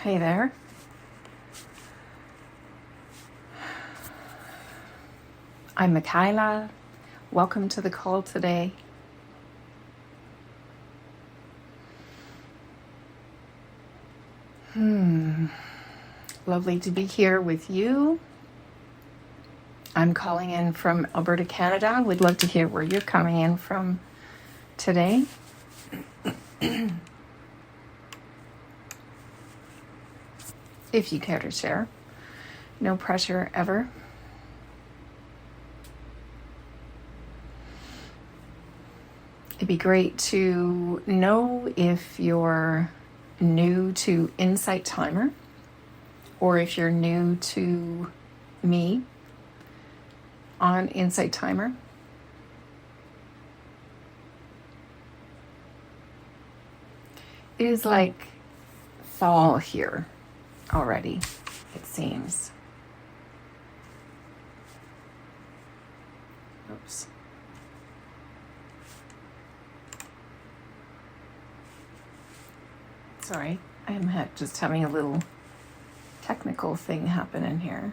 Hey there. I'm Michaela. Welcome to the call today. Lovely to be here with you. I'm calling in from Alberta, Canada. We'd love to hear where you're coming in from today. If you care to share. No pressure ever. It'd be great to know if you're new to Insight Timer or if you're new to me on Insight Timer. It is like fall here already, it seems. Oops. Sorry, I am just having a little technical thing happen in here.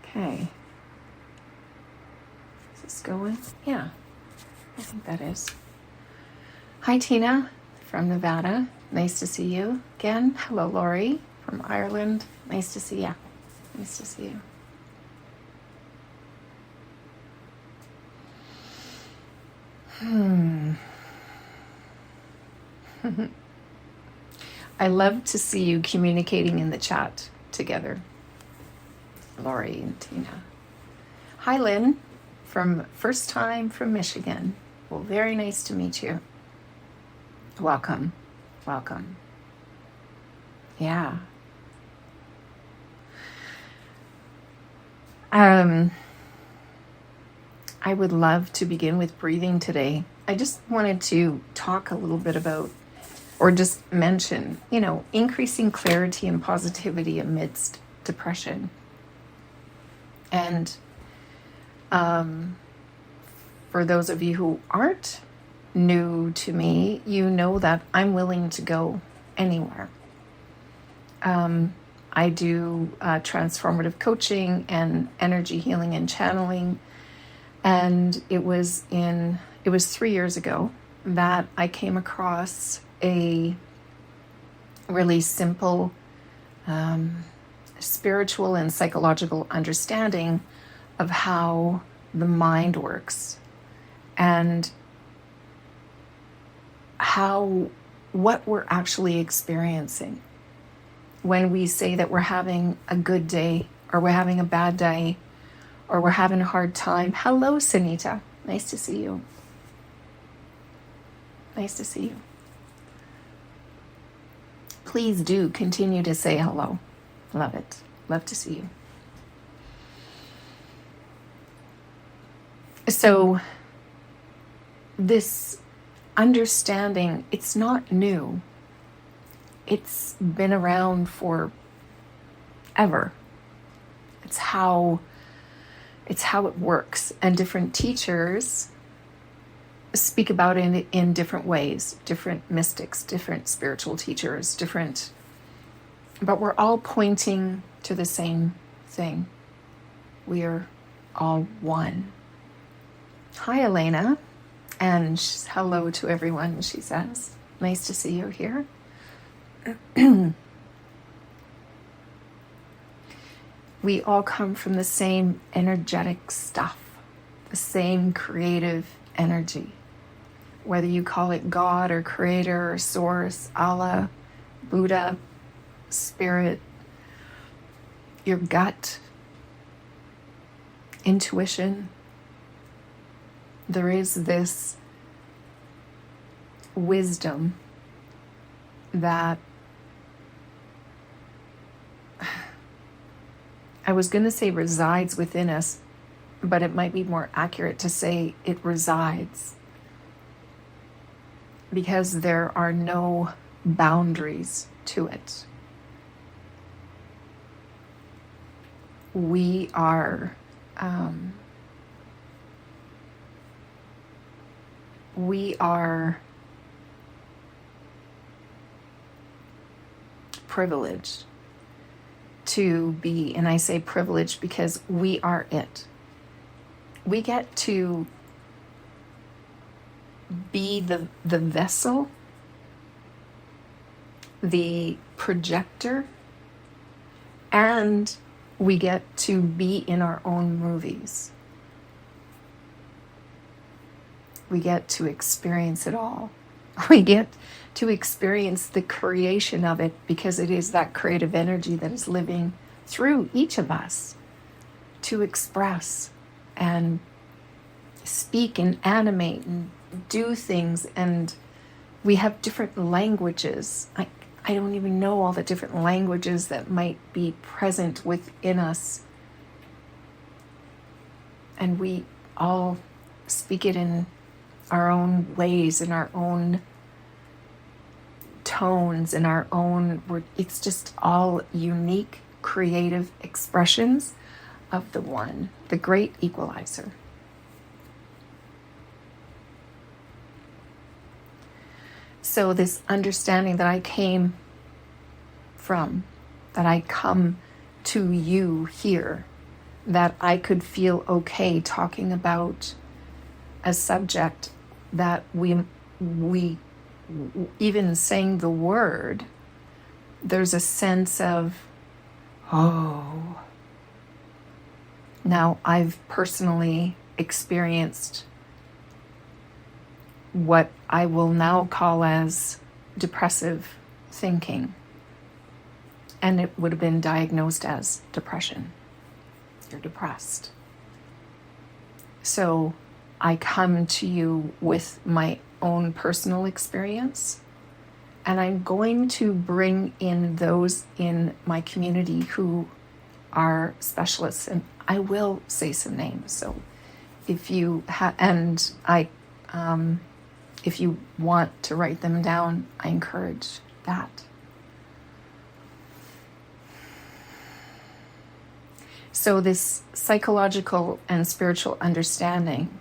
Okay. Is this going? Yeah, I think that is. Hi, Tina from Nevada. Nice to see you again. Hello, Lori from Ireland. Nice to see you. Nice to see you. I love to see you communicating in the chat together, Lori and Tina. Hi, Lynn, from first time from Michigan. Well, very nice to meet you. Welcome, welcome. Yeah. I would love to begin with breathing today. I just wanted to talk a little bit about, or just mention, increasing clarity and positivity amidst depression. And for those of you who aren't new to me, you know that I'm willing to go anywhere. I do transformative coaching and energy healing and channeling. And it was 3 years ago that I came across a really simple spiritual and psychological understanding of how the mind works and what we're actually experiencing when we say that we're having a good day or we're having a bad day or we're having a hard time. Hello, Sunita. Nice to see you. Nice to see you. Please do continue to say hello. Love it. Love to see you. So this understanding, it's not new. It's been around for ever. It's how it works. And different teachers speak about it in different ways, different mystics, different spiritual teachers, but we're all pointing to the same thing. We're all one. Hi, Elena, and hello to everyone, she says. Nice to see you here. We all come from the same energetic stuff, the same creative energy. Whether you call it God or Creator or Source, Allah, Buddha, Spirit, your gut, intuition, there is this wisdom that I was going to say resides within us, but it might be more accurate to say it resides, because there are no boundaries to it. We are privileged to be, and I say privileged because we are it. We get to be the vessel, the projector, and we get to be in our own movies. We get to experience it all. We get to experience the creation of it because it is that creative energy that is living through each of us to express and speak and animate and do things. And we have different languages. I don't even know all the different languages that might be present within us. And we all speak it in our own ways, in our own tones, in our own, it's just all unique, creative expressions of the one, the great equalizer. So this understanding that I came from, that I come to you here, that I could feel okay talking about a subject that we even saying the word, there's a sense of, oh. Now, I've personally experienced what I will now call as depressive thinking. And it would have been diagnosed as depression. You're depressed. So I come to you with my own personal experience, and I'm going to bring in those in my community who are specialists, and I will say some names. So if you if you want to write them down, I encourage that. So this psychological and spiritual understanding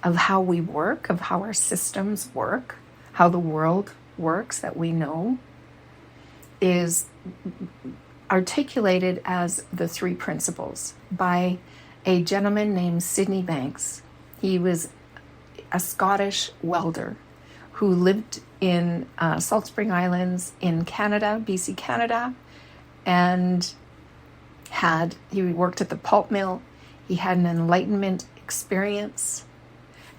of how we work, of how our systems work, how the world works that we know, is articulated as the three principles by a gentleman named Sydney Banks. He was a Scottish welder who lived in Salt Spring Islands in Canada, BC, Canada, and he worked at the pulp mill. He had an enlightenment experience,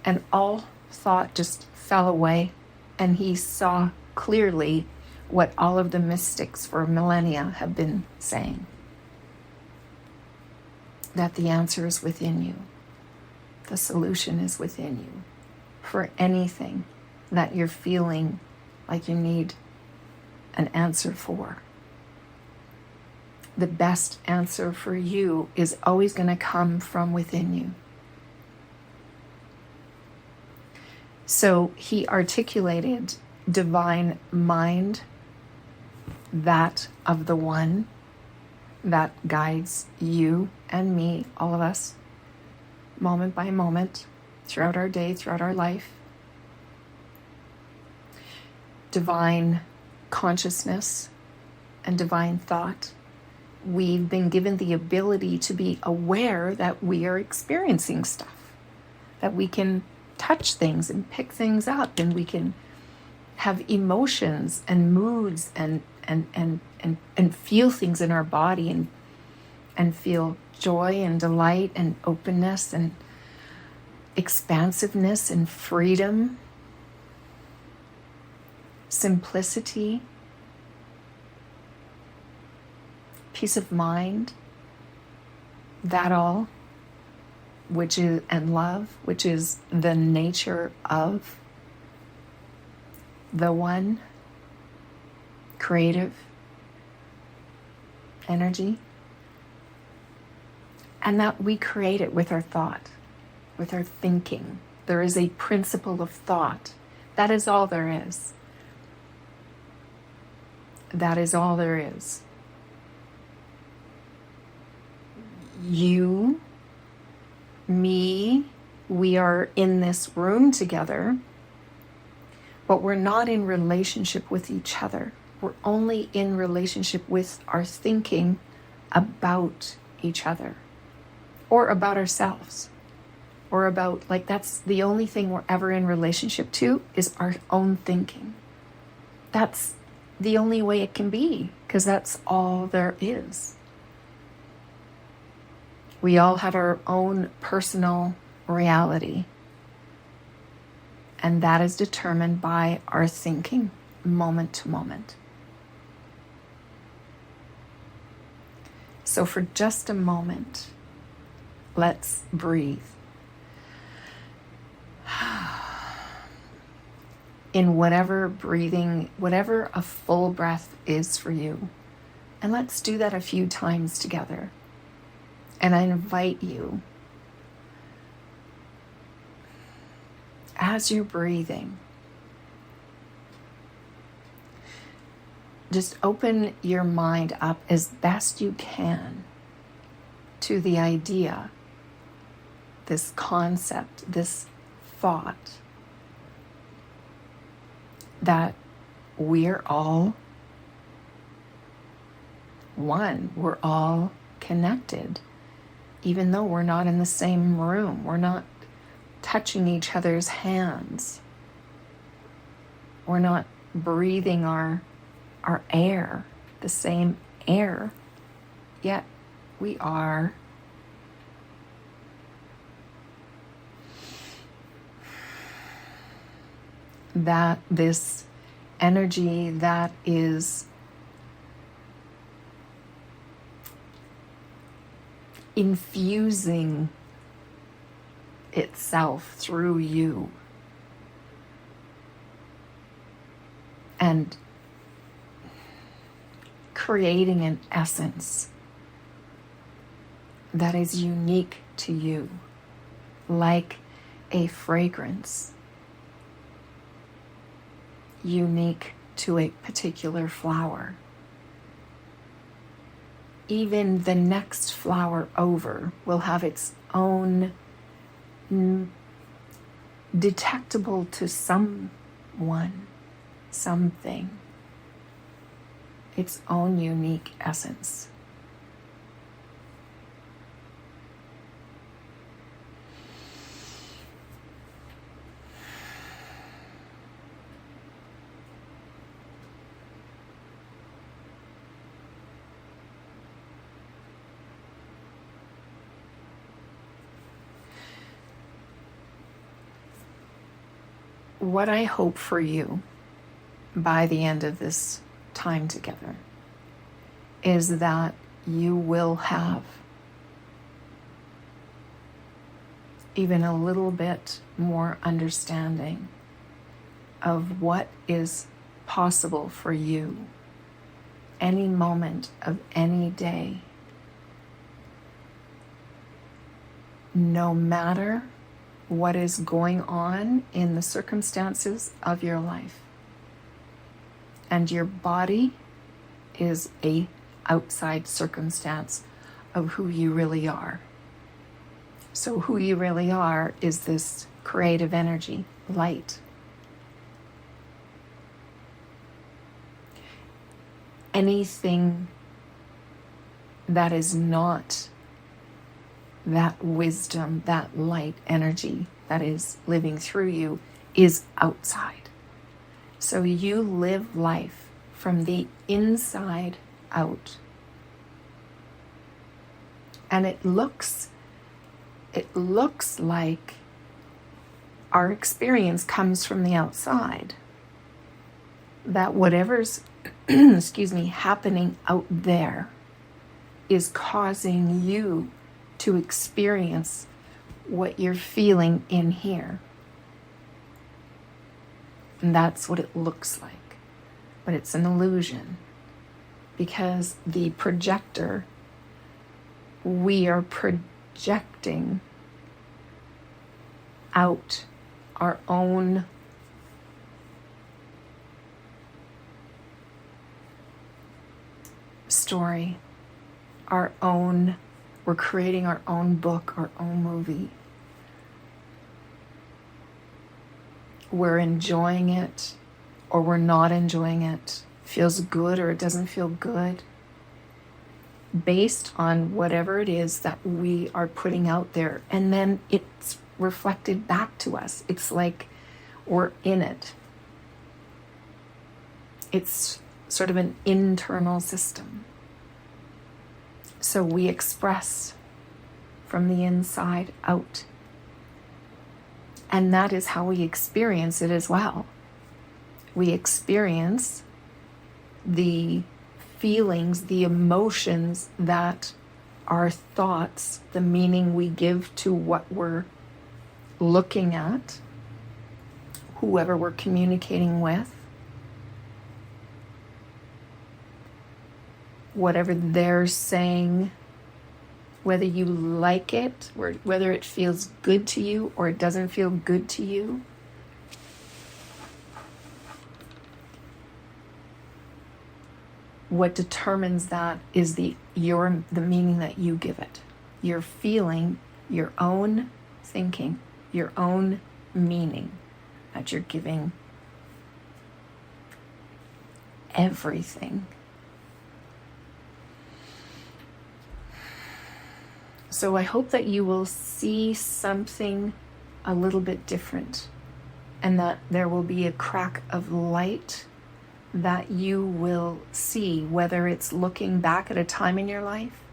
and all thought just fell away, and he saw clearly what all of the mystics for millennia have been saying, that the answer is within you. The solution is within you for anything that you're feeling like you need an answer for. The best answer for you is always going to come from within you. So he articulated divine mind, that of the one that guides you and me, all of us, moment by moment, throughout our day, throughout our life. Divine consciousness and divine thought. We've been given the ability to be aware that we are experiencing stuff, that we can touch things and pick things up, and we can have emotions and moods and feel things in our body and feel joy and delight and openness and expansiveness and freedom, simplicity, peace of mind, that all, which is, and love, which is the nature of the one creative energy, and that we create it with our thought, with our thinking. There is a principle of thought. That is all there is. That is all there is. You, me, we are in this room together, but we're not in relationship with each other. We're only in relationship with our thinking about each other or about ourselves or about, like, that's the only thing we're ever in relationship to is our own thinking. That's the only way it can be, because that's all there is. We all have our own personal reality, and that is determined by our thinking moment to moment. So for just a moment, let's breathe. In whatever breathing, whatever a full breath is for you. And let's do that a few times together. And I invite you, as you're breathing, just open your mind up as best you can to the idea, this concept, this thought, that we're all one. We're all connected. Even though we're not in the same room, we're not touching each other's hands. We're not breathing our air, the same air, yet we are. That this energy that is infusing itself through you and creating an essence that is unique to you, like a fragrance unique to a particular flower. Even the next flower over will have its own detectable to someone, something, its own unique essence. What I hope for you by the end of this time together is that you will have even a little bit more understanding of what is possible for you any moment of any day, no matter what is going on in the circumstances of your life. And your body is a outside circumstance of who you really are. So who you really are is this creative energy, light. Anything that is not that wisdom, that light energy that is living through you is outside. So you live life from the inside out. And it looks like our experience comes from the outside. That whatever's happening out there is causing you to experience what you're feeling in here. And that's what it looks like. But it's an illusion, because the projector, we are projecting out our own story, we're creating our own book, our own movie. We're enjoying it or we're not enjoying it feels good or it doesn't feel good, based on whatever it is that we are putting out there. And then it's reflected back to us. It's like we're in it. It's sort of an internal system. So we express from the inside out. And that is how we experience it as well. We experience the feelings, the emotions that our thoughts, the meaning we give to what we're looking at, whoever we're communicating with, whatever they're saying, whether you like it, or whether it feels good to you or it doesn't feel good to you. What determines that is the meaning that you give it. You're feeling your own thinking, your own meaning that you're giving everything. So I hope that you will see something a little bit different, and that there will be a crack of light that you will see, whether it's looking back at a time in your life,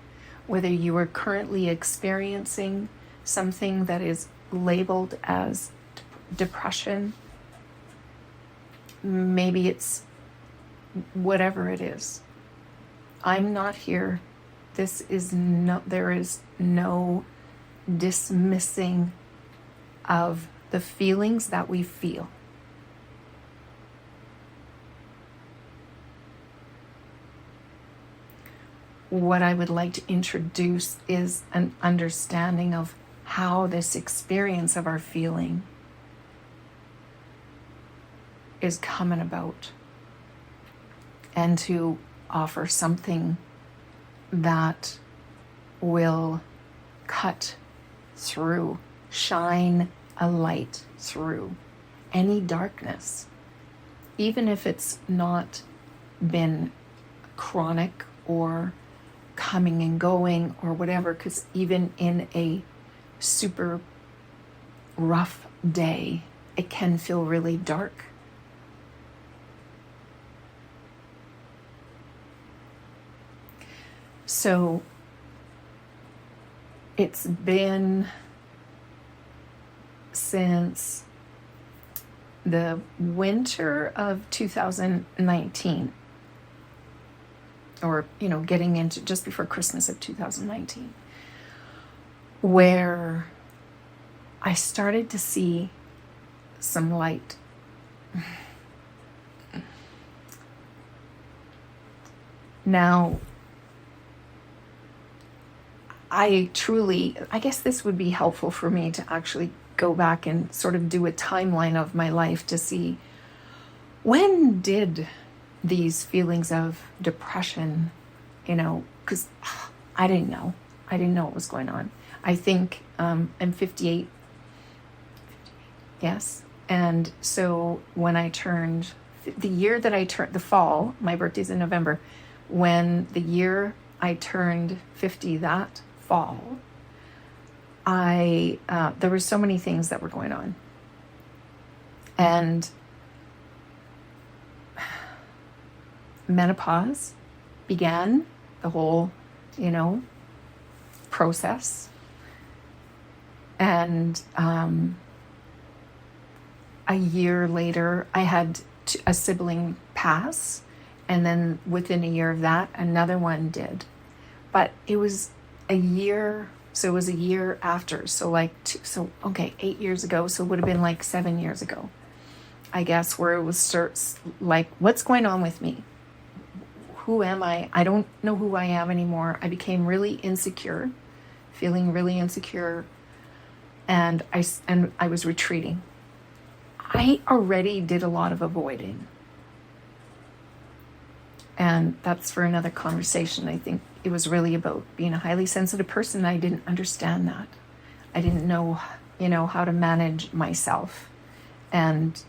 whether you are currently experiencing something that is labeled as depression, maybe it's whatever it is. I'm not here. There is no dismissing of the feelings that we feel. What I would like to introduce is an understanding of how this experience of our feeling is coming about, and to offer something that will cut through, shine a light through any darkness, even if it's not been chronic or coming and going or whatever, because even in a super rough day, it can feel really dark. So it's been since the winter of 2019, or, getting into just before Christmas of 2019, where I started to see some light. Now, I guess this would be helpful for me to actually go back and sort of do a timeline of my life to see, when did these feelings of depression, because I didn't know what was going on. I think I'm 58, yes. And so when I turned, the fall, my birthday's in November, when the year I turned 50, that fall, there were so many things that were going on. And menopause began, the whole, process. And a year later, I had a sibling pass. And then within a year of that, another one did. But it was a year, so it was a year after. So 8 years ago. So it would have been like 7 years ago, I guess, where it was like, what's going on with me? Who am I? I don't know who I am anymore. I became really insecure, feeling really insecure. And I was retreating. I already did a lot of avoiding. And that's for another conversation. I think it was really about being a highly sensitive person. I didn't understand that. I didn't know, how to manage myself and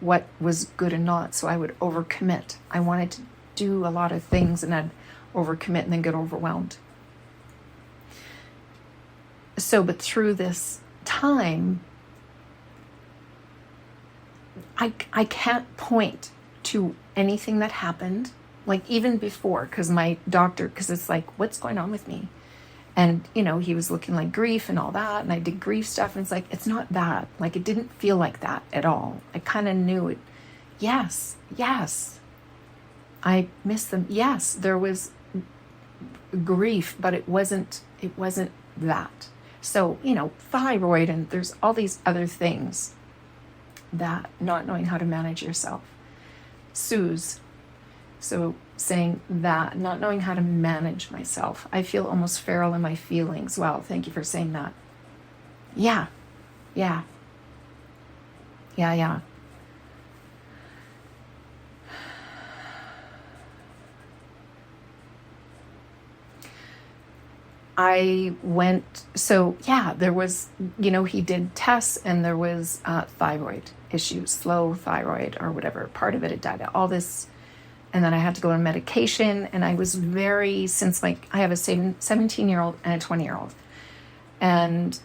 what was good and not. So I would overcommit. I wanted to do a lot of things, and I'd overcommit and then get overwhelmed. So, but through this time, I can't point to anything that happened, like even before, because it's like, what's going on with me? And, he was looking like grief and all that, and I did grief stuff, and it's like, it's not that. Like, it didn't feel like that at all. I kind of knew it. Yes, I miss them. Yes, there was grief, but it wasn't that. So, thyroid, and there's all these other things that not knowing how to manage yourself. Suze. So saying that, not knowing how to manage myself. I feel almost feral in my feelings. Wow, thank you for saying that. Yeah. I went, there was, he did tests, and there was thyroid issues, slow thyroid or whatever, part of it had died, all this. And then I had to go on medication, and I was since I have a 17-year-old and a 20-year-old. And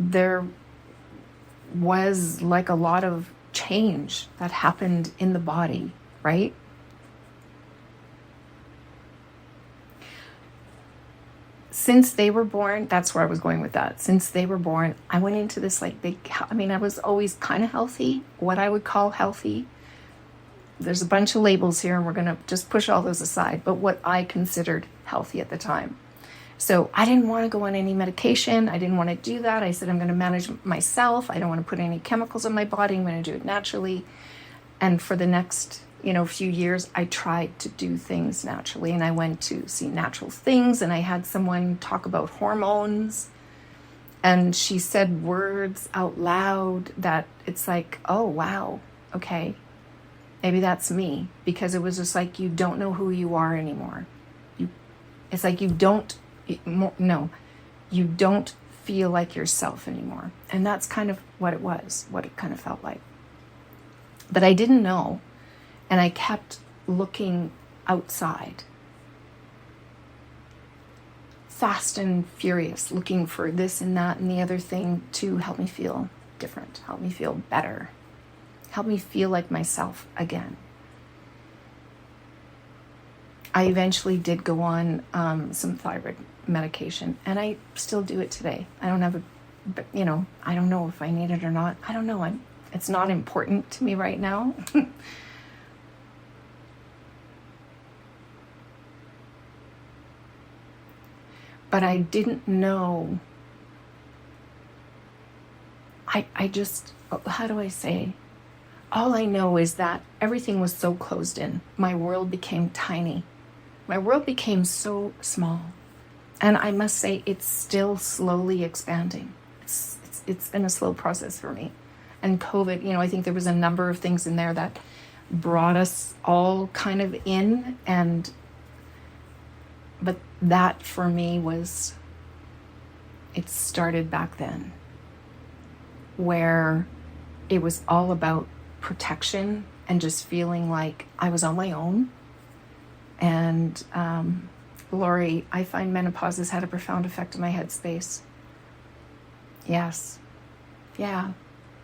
there was like a lot of change that happened in the body, right? Since they were born, that's where I was going with that. Since they were born, I went into this I was always kind of healthy, what I would call healthy. There's a bunch of labels here, and we're going to just push all those aside, but what I considered healthy at the time. So I didn't want to go on any medication. I didn't want to do that. I said, I'm going to manage myself. I don't want to put any chemicals in my body. I'm going to do it naturally. And for the next few years, I tried to do things naturally, and I went to see natural things, and I had someone talk about hormones, and she said words out loud that it's like, oh, wow, okay, maybe that's me, because it was just like, you don't know who you are anymore. It's like you don't feel like yourself anymore. And that's kind of what it was, what it kind of felt like. But I didn't know. And I kept looking outside, fast and furious, looking for this and that and the other thing to help me feel different, help me feel better, help me feel like myself again. I eventually did go on some thyroid medication, and I still do it today. I don't have I don't know if I need it or not. I don't know. It's not important to me right now. But I didn't know. I just, how do I say? All I know is that everything was so closed in. My world became tiny. My world became so small. And I must say, it's still slowly expanding. It's been a slow process for me. And COVID, I think there was a number of things in there that brought us all kind of in, but that for me it started back then, where it was all about protection and just feeling like I was on my own. And Lori, I find menopause has had a profound effect on my headspace. Yes. Yeah,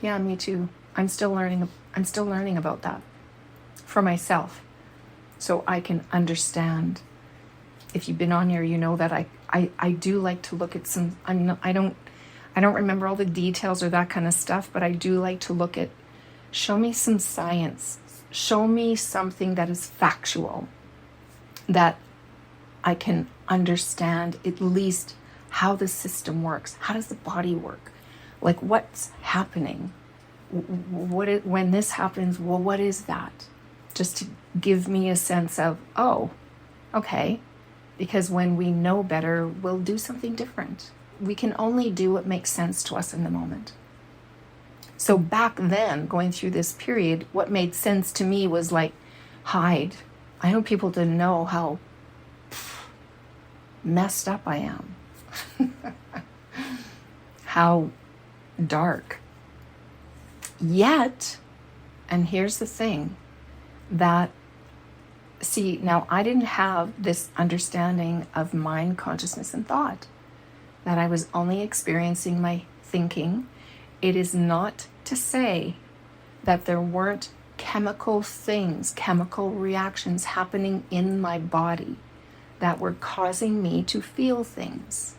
me too. I'm still learning about that for myself, so I can understand. If you've been on here, you know that I do like to look at some. I don't remember all the details or that kind of stuff, but I do like to look at. Show me some science. Show me something that is factual, that I can understand at least how the system works. How does the body work? Like, what's happening? When this happens, well, what is that? Just to give me a sense of, oh, okay. Because when we know better, we'll do something different. We can only do what makes sense to us in the moment. So back then, going through this period, what made sense to me was like, hide. I want people to know how messed up I am. How dark. Yet, and here's the thing, that, see, now I didn't have this understanding of mind, consciousness, and thought, that I was only experiencing my thinking. It is not to say that there weren't chemical things, chemical reactions happening in my body that were causing me to feel things.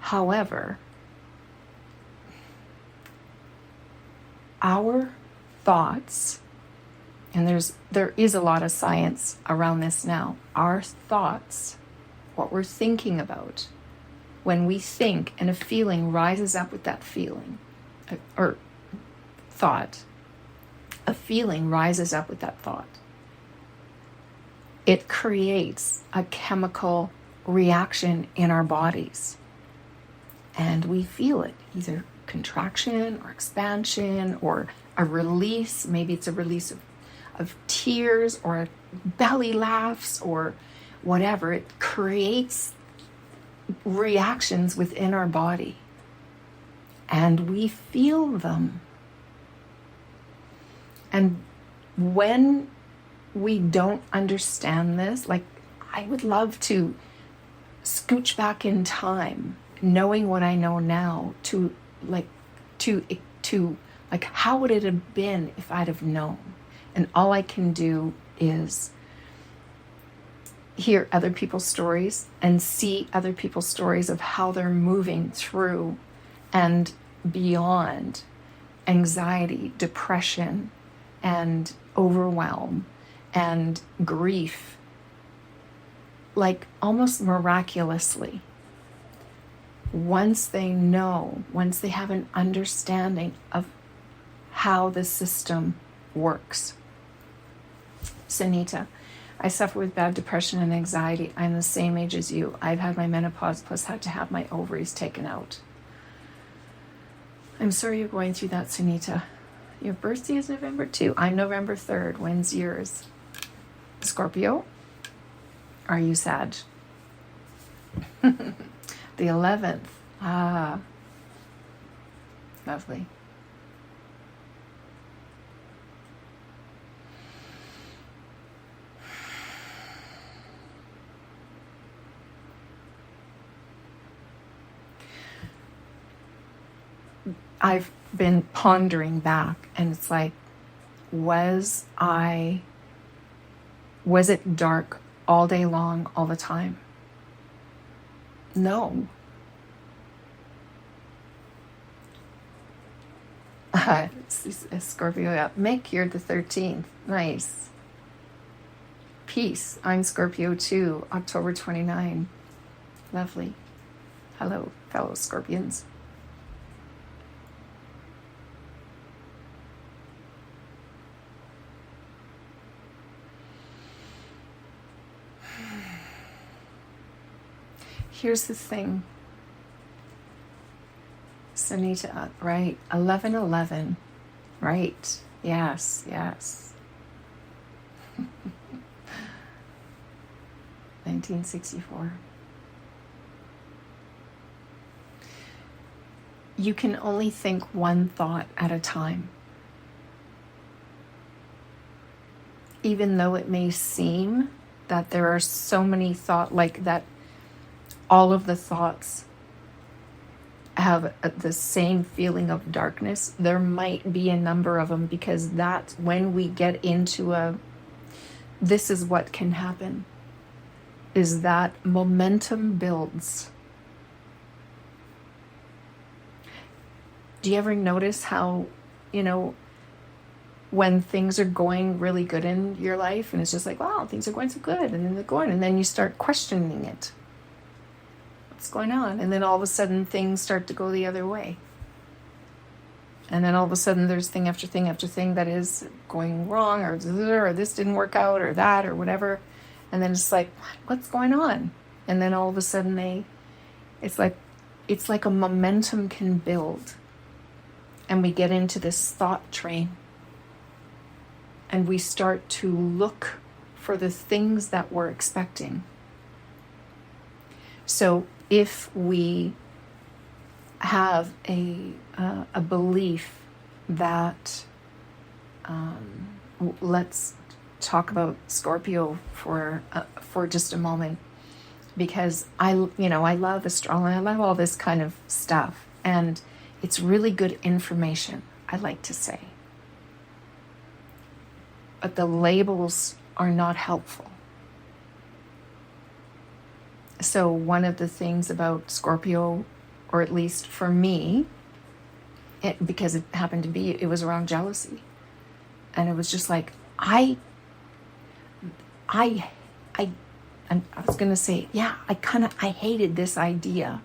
However, our thoughts, and there is a lot of science around this now, our thoughts, what we're thinking about, when we think and a feeling rises up with that feeling, or thought, a feeling rises up with that thought, it creates a chemical reaction in our bodies. And we feel it, either contraction or expansion or a release. Maybe it's a release of tears or belly laughs or whatever. It creates reactions within our body. And we feel them. And when we don't understand this, like, I would love to scooch back in time, knowing what I know now, to how would it have been if I'd have known? And all I can do is hear other people's stories and see other people's stories of how they're moving through and beyond anxiety, depression, and overwhelm and grief, like almost miraculously. Once they know, once they have an understanding of how the system works. Sunita, I suffer with bad depression and anxiety. I'm the same age as you. I've had my menopause plus had to have my ovaries taken out. I'm sorry you're going through that, Sunita. Your birthday is November 2. I'm November 3rd. When's yours? Scorpio? Are you Sag? The 11th. Ah, lovely. I've been pondering back, and it's like, was it dark all day long, all the time? No. Scorpio, yeah. Mick, you're the 13th. Nice. Peace. I'm Scorpio too. October 29. Lovely. Hello, fellow Scorpions. Here's the thing, Sunita, right? 11/11, right? Yes. 1964. You can only think one thought at a time. Even though it may seem that there are so many thoughts, like that, all of the thoughts have the same feeling of darkness. There might be a number of them, because that's when we get into this is what can happen, is that momentum builds. Do you ever notice how, when things are going really good in your life and it's just like, wow, things are going so good, and then they're going, and then you start questioning it. What's going on? And then all of a sudden things start to go the other way. And then all of a sudden there's thing after thing after thing that is going wrong, or this didn't work out, or that, or whatever. And then it's like, what's going on? And then all of a sudden it's like a momentum can build. And we get into this thought train. And we start to look for the things that we're expecting. So if we have a belief that, let's talk about Scorpio for just a moment, because I love astrology, I love all this kind of stuff, and it's really good information, I like to say. But the labels are not helpful. So one of the things about Scorpio, or at least for me, because it happened to be, it was around jealousy. And it was just like, I was going to say, yeah, I hated this idea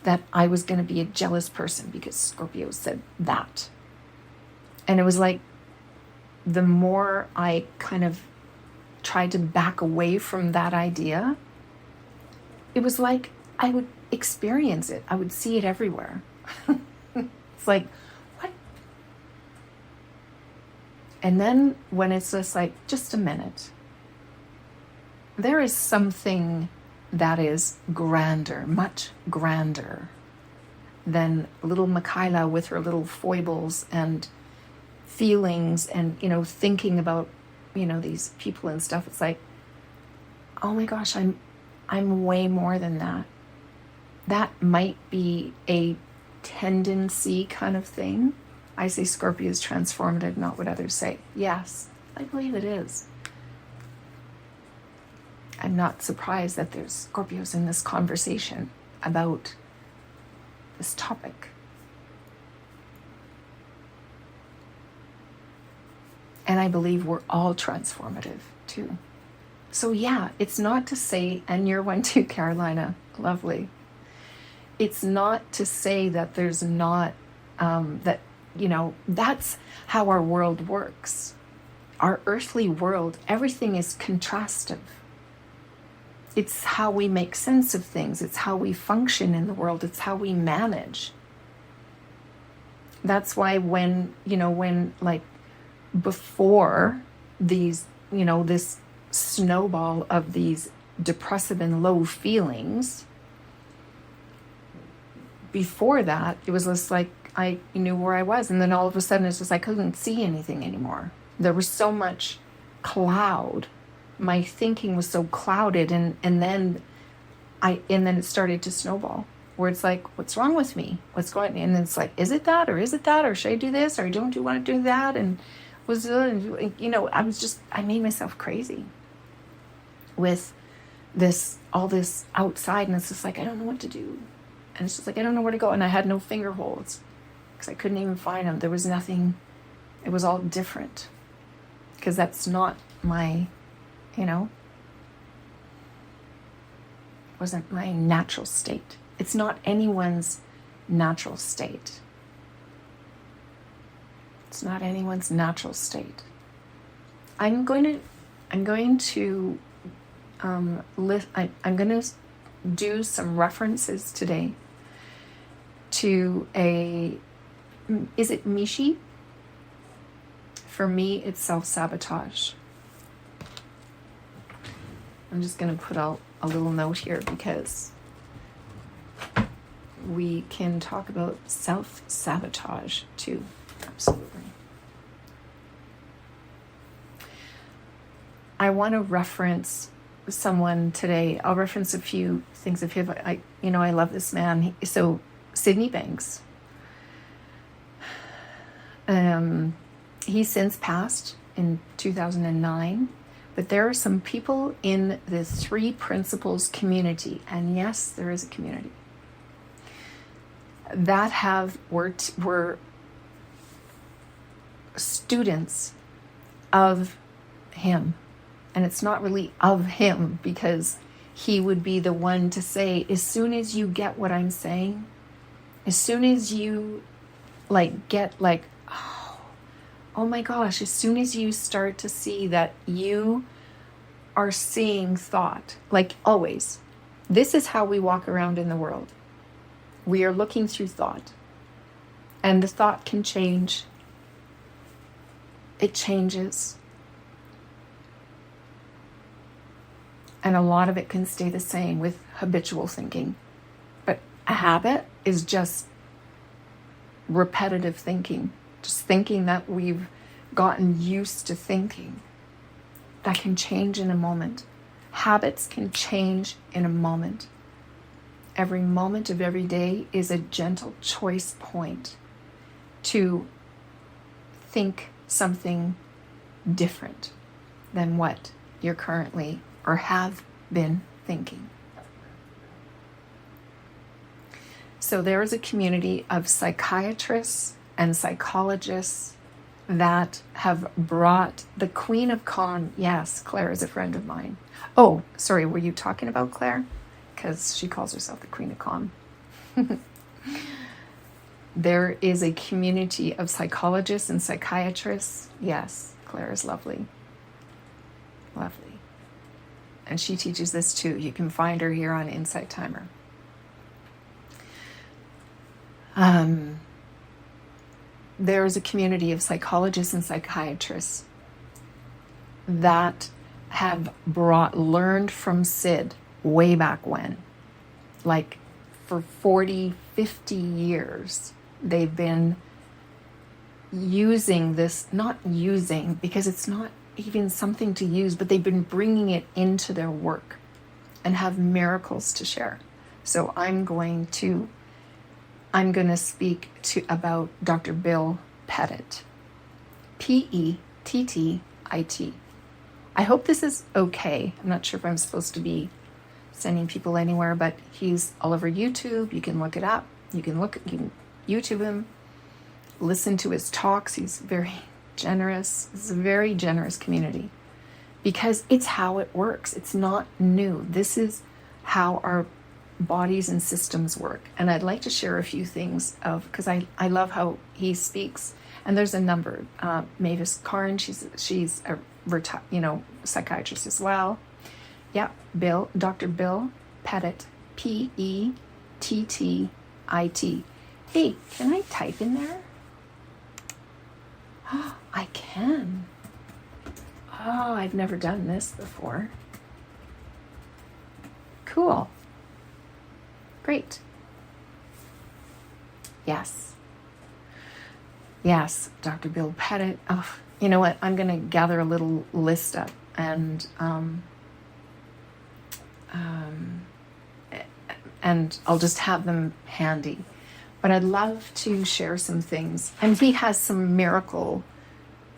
that I was going to be a jealous person because Scorpio said that. And it was like, the more I kind of tried to back away from that idea, it was like I would experience it. I would see it everywhere. It's like, what? And then when it's just like, just a minute, there is something that is grander, much grander than little Michaela with her little foibles and feelings and, thinking about, these people and stuff. It's like, oh my gosh, I'm way more than that. That might be a tendency kind of thing. I say Scorpio is transformative, not what others say. Yes, I believe it is. I'm not surprised that there's Scorpios in this conversation about this topic. And I believe we're all transformative too. So yeah, it's not to say, and you're one too, Carolina, lovely. It's not to say that there's not, that's how our world works. Our earthly world, everything is contrastive. It's how we make sense of things. It's how we function in the world. It's how we manage. That's why before these, this snowball of these depressive and low feelings, before that, it was just like I knew where I was. And then all of a sudden, it's just I couldn't see anything anymore. There was so much cloud. My thinking was so clouded. And then it started to snowball, where it's like, what's wrong with me? What's going on? And it's like, is it that? Or should I do this? Or don't you want to do that? And I made myself crazy with all this outside. And it's just like, I don't know what to do. And it's just like, I don't know where to go. And I had no finger holds because I couldn't even find them. There was nothing. It was all different because that's not my, wasn't my natural state. It's not anyone's natural state. It's not anyone's natural state. I'm going to do some references today to is it Mishi? For me, it's self-sabotage. I'm just going to put out a little note here because we can talk about self-sabotage too. Absolutely. I want to reference someone today. I'll reference a few things of him. I love this man. So Sydney Banks. He's since passed in 2009, but there are some people in the Three Principles community, and yes, there is a community, that were students of him. And it's not really of him because he would be the one to say, as soon as you get what I'm saying, as soon as you get oh my gosh, as soon as you start to see that you are seeing thought, like always, this is how we walk around in the world. We are looking through thought, and the thought can change. It changes. And a lot of it can stay the same with habitual thinking. But a habit, is just repetitive thinking, just thinking that we've gotten used to thinking. That can change in a moment. Habits can change in a moment. Every moment of every day is a gentle choice point to think something different than what you're currently or have been thinking. So there is a community of psychiatrists and psychologists that have brought the Queen of Con. Yes, Claire is a friend of mine. Oh, sorry, were you talking about Claire? Because she calls herself the Queen of Con. There is a community of psychologists and psychiatrists. Yes, Claire is lovely. Lovely. And she teaches this too. You can find her here on Insight Timer. There is a community of psychologists and psychiatrists that have learned from Sid way back when. Like for 40, 50 years, they've been using this, not using, because it's not even something to use, but they've been bringing it into their work and have miracles to share. So I'm going to speak about Dr. Bill Pettit, P-E-T-T-I-T. I hope this is okay. I'm not sure if I'm supposed to be sending people anywhere, but he's all over YouTube. You can look it up. You can YouTube him, listen to his talks. He's very generous. It's a very generous community because it's how it works. It's not new. This is how our bodies and systems work. And I'd like to share a few things because I love how he speaks. And there's a number. Mavis Karn, she's a psychiatrist as well. Yeah, Dr. Bill Pettit, P-E-T-T-I-T. Hey, can I type in there? Oh, I can. Oh, I've never done this before. Cool. Great. Yes, Dr. Bill Pettit. Oh, you know what? I'm going to gather a little list up and I'll just have them handy. But I'd love to share some things. And he has some miracle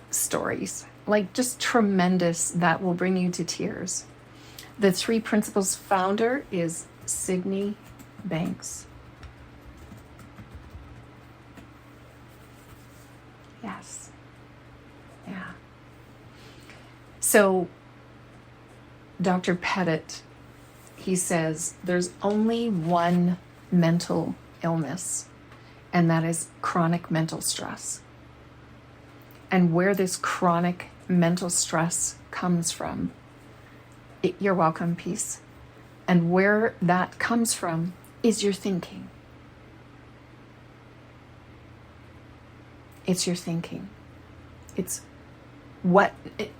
stories, like just tremendous, that will bring you to tears. The Three Principles founder is Sydney Banks. Yes. Yeah. So Dr. Pettit, he says there's only one mental illness, and that is chronic mental stress. And where this chronic mental stress comes from, you're welcome, peace. And where that comes from is your thinking. It's your thinking. It's what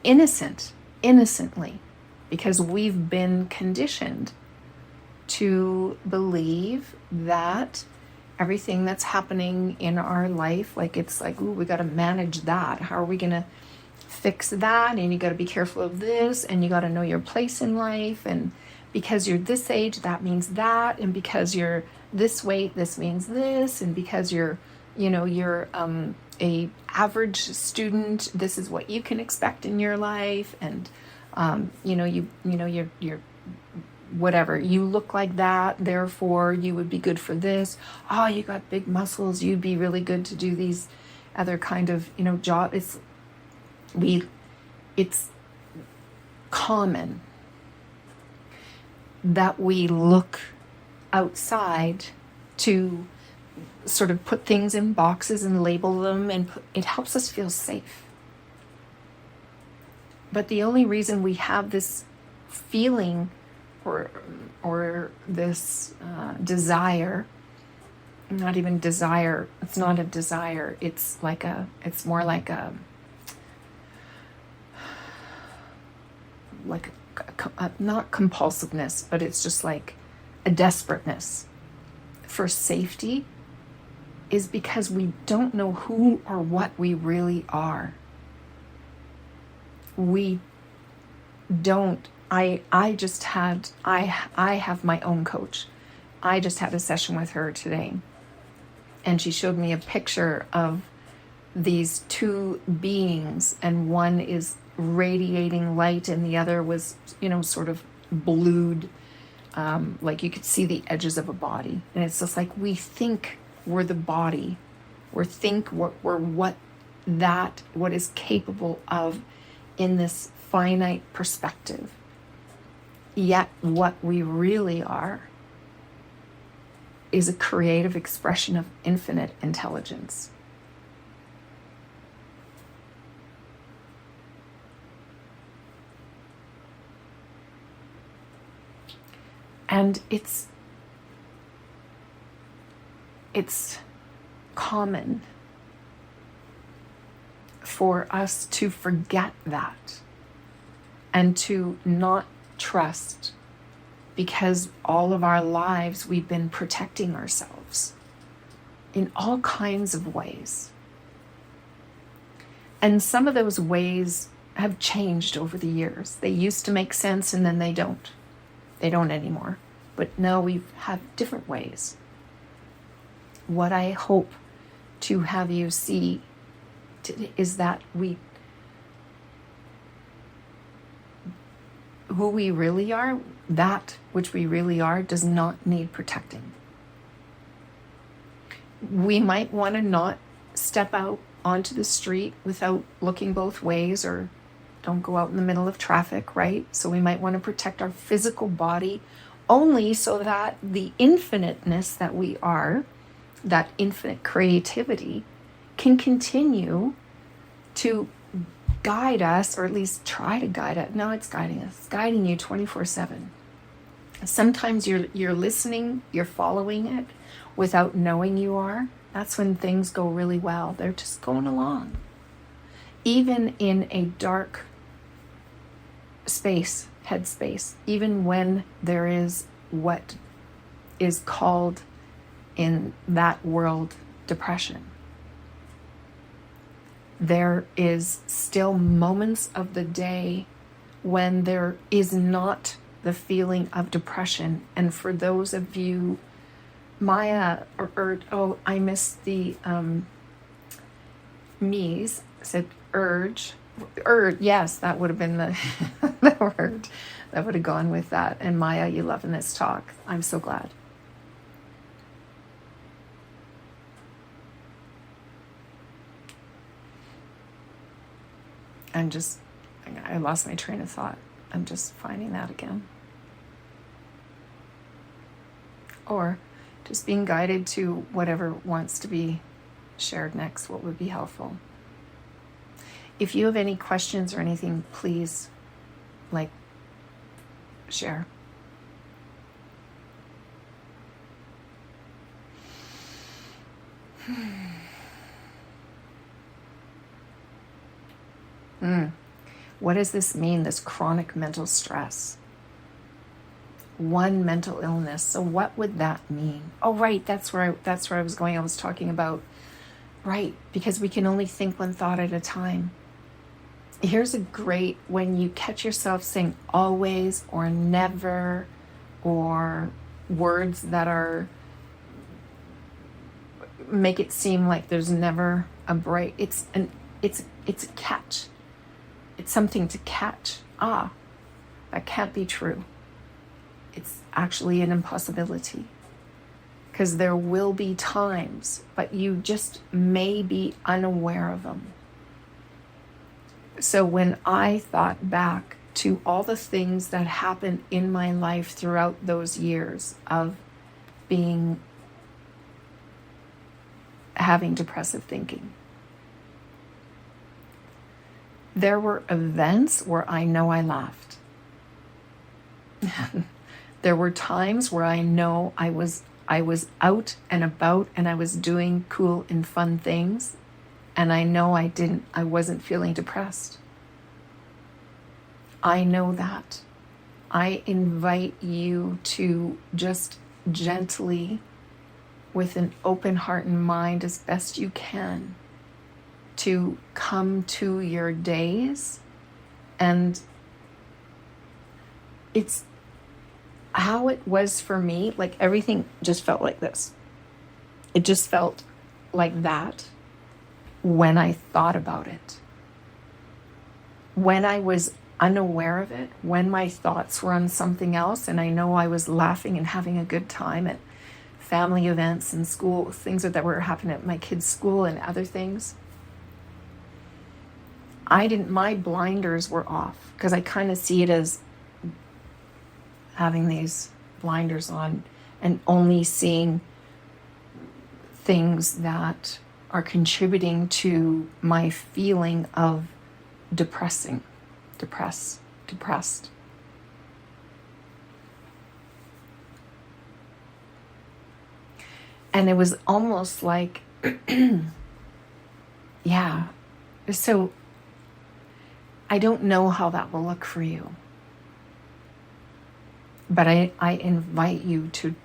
innocently, because we've been conditioned to believe that everything that's happening in our life, like it's like, ooh, we got to manage that. How are we going to fix that? And you got to be careful of this, and you got to know your place in life. And because you're this age, that means that. And because you're this weight, this means this. And because you're a average student, this is what you can expect in your life. And you're whatever, you look like that, therefore you would be good for this. Oh, you got big muscles, you'd be really good to do these other kind of job. It's common that we look outside to sort of put things in boxes and label them, and it helps us feel safe. But the only reason we have this feeling or this desire, not even desire, it's not a desire, it's more like a not compulsiveness, but it's just like a desperateness for safety is because we don't know who or what we really are. We don't. I have my own coach. I just had a session with her today, and she showed me a picture of these two beings, and one is radiating light and the other was, sort of blued, like you could see the edges of a body. And it's just like, we think we're the body. We're what is capable of in this finite perspective. Yet what we really are is a creative expression of infinite intelligence. And it's common for us to forget that and to not trust, because all of our lives we've been protecting ourselves in all kinds of ways. And some of those ways have changed over the years. They used to make sense and then they don't. They don't anymore. But now we have different ways. What I hope to have you see is that who we really are, that which we really are, does not need protecting. We might want to not step out onto the street without looking both ways, or don't go out in the middle of traffic, right? So we might want to protect our physical body only so that the infiniteness that we are, that infinite creativity, can continue to guide us, or at least try to guide us. No, it's guiding us. It's guiding you 24/7. Sometimes you're listening, you're following it without knowing you are. That's when things go really well. They're just going along. Even in a dark space, headspace, even when there is what is called in that world depression, there is still moments of the day when there is not the feeling of depression. And for those of you, Maya, I missed the me's, said urge, yes, that would have been the, the word that would have gone with that. And Maya, you loving this talk. I'm so glad. I lost my train of thought. I'm just finding that again. Or just being guided to whatever wants to be shared next, what would be helpful. If you have any questions or anything, please, share. What does this mean, this chronic mental stress? One mental illness. So what would that mean? Oh, right. That's where I was going. I was talking about, right, because we can only think one thought at a time. Here's a great, when you catch yourself saying always or never, or words that make it seem like there's never a break. It's a catch. It's something to catch. That can't be true. It's actually an impossibility, because there will be times, but you just may be unaware of them. So when I thought back to all the things that happened in my life throughout those years of having depressive thinking, there were events where I know I laughed. There were times where I know I was out and about and I was doing cool and fun things, and I know I wasn't feeling depressed. I know that. I invite you to just gently with an open heart and mind as best you can to come to your days. And it's how it was for me. Like, everything just felt like this. It just felt like that when I thought about it. When I was unaware of it, when my thoughts were on something else, and I know I was laughing and having a good time at family events and school, things that were happening at my kids' school and other things, my blinders were off, because I kind of see it as having these blinders on and only seeing things that are contributing to my feeling of depressed. And it was almost like, yeah. So I don't know how that will look for you. But I invite you to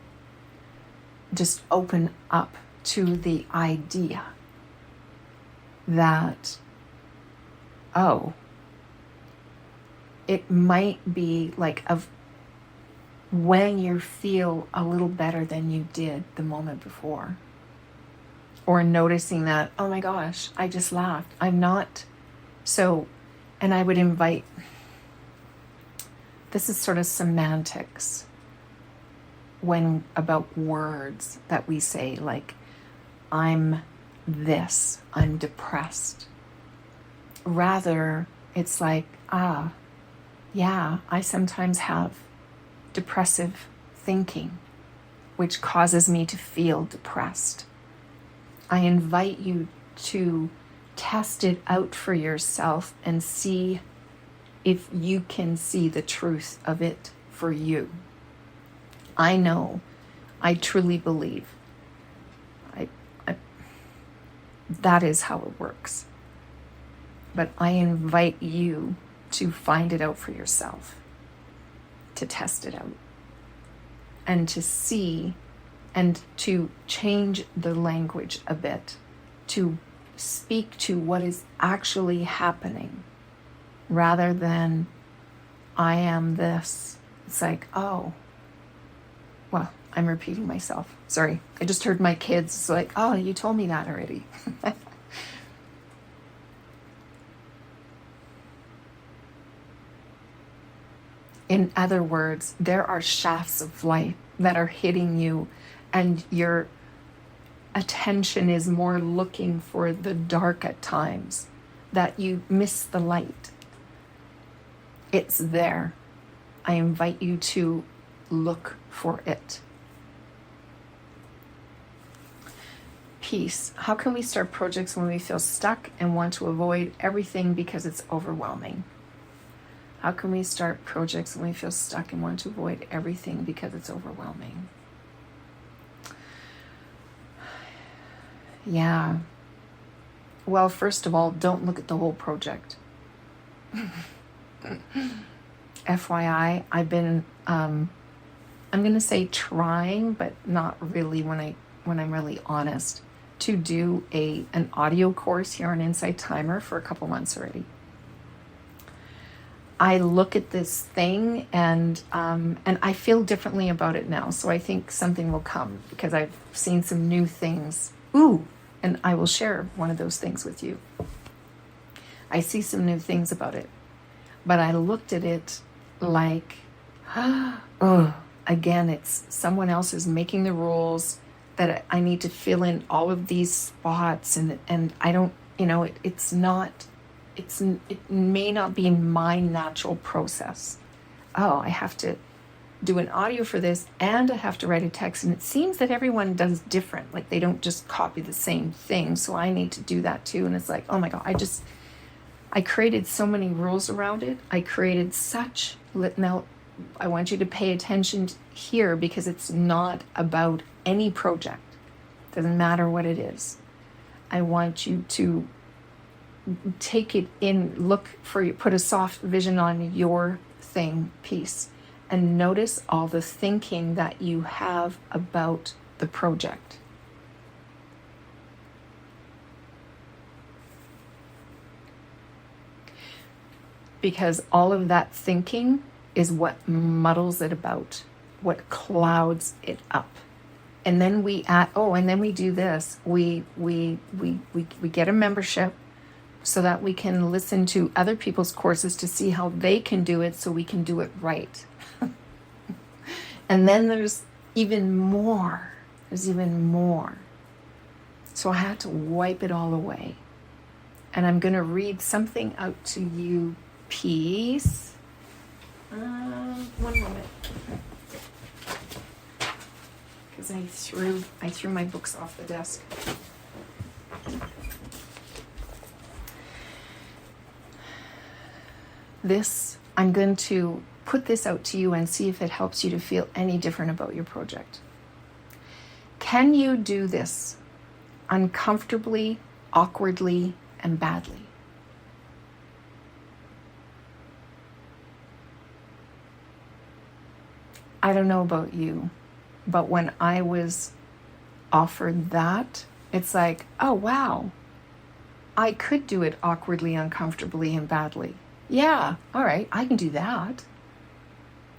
just open up to the idea that, oh, it might be like when you feel a little better than you did the moment before. Or noticing that, oh my gosh, I just laughed. I'm not so, and I would invite, this is sort of semantics about words that we say, like, I'm this, I'm depressed. Rather, it's like, yeah, I sometimes have depressive thinking, which causes me to feel depressed. I invite you to test it out for yourself and see if you can see the truth of it for you. I know, I truly believe that is how it works. But I invite you to find it out for yourself, to test it out, and to see, and to change the language a bit, to speak to what is actually happening, rather than I am this. It's like, oh, well, I'm repeating myself. Sorry, I just heard my kids. It's like, oh, you told me that already. In other words, there are shafts of light that are hitting you, and your attention is more looking for the dark at times, that you miss the light. It's there. I invite you to look for it. Peace. How can we start projects when we feel stuck and want to avoid everything because it's overwhelming? How can we start projects when we feel stuck and want to avoid everything because it's overwhelming? Yeah. Well, first of all, don't look at the whole project. FYI, I've been, I'm going to say trying, but not really when I'm really honest, to do an audio course here on Insight Timer for a couple months already. I look at this thing and I feel differently about it now. So I think something will come because I've seen some new things. Ooh, and I will share one of those things with you. I see some new things about it, but I looked at it like, again, it's someone else is making the rules that I need to fill in all of these spots, and I don't, it's not. It may not be my natural process. Oh, I have to do an audio for this and I have to write a text. And it seems that everyone does different. Like they don't just copy the same thing. So I need to do that too. And it's like, oh my God, I created so many rules around it. I created now I want you to pay attention here because it's not about any project. It doesn't matter what it is. I want you to take it in, put a soft vision on your piece, and notice all the thinking that you have about the project. because all of that thinking is what muddles it about, what clouds it up. And then we add, and then we do this. We get a membership so that we can listen to other people's courses to see how they can do it so we can do it right. And then there's even more. There's even more. So I had to wipe it all away. And I'm going to read something out to you, Peace. One moment. Because I threw my books off the desk. I'm going to put this out to you and see if it helps you to feel any different about your project. Can you do this uncomfortably, awkwardly, and badly? I don't know about you, but when I was offered that, it's like, oh wow, I could do it awkwardly, uncomfortably, and badly. Yeah, all right, I can do that.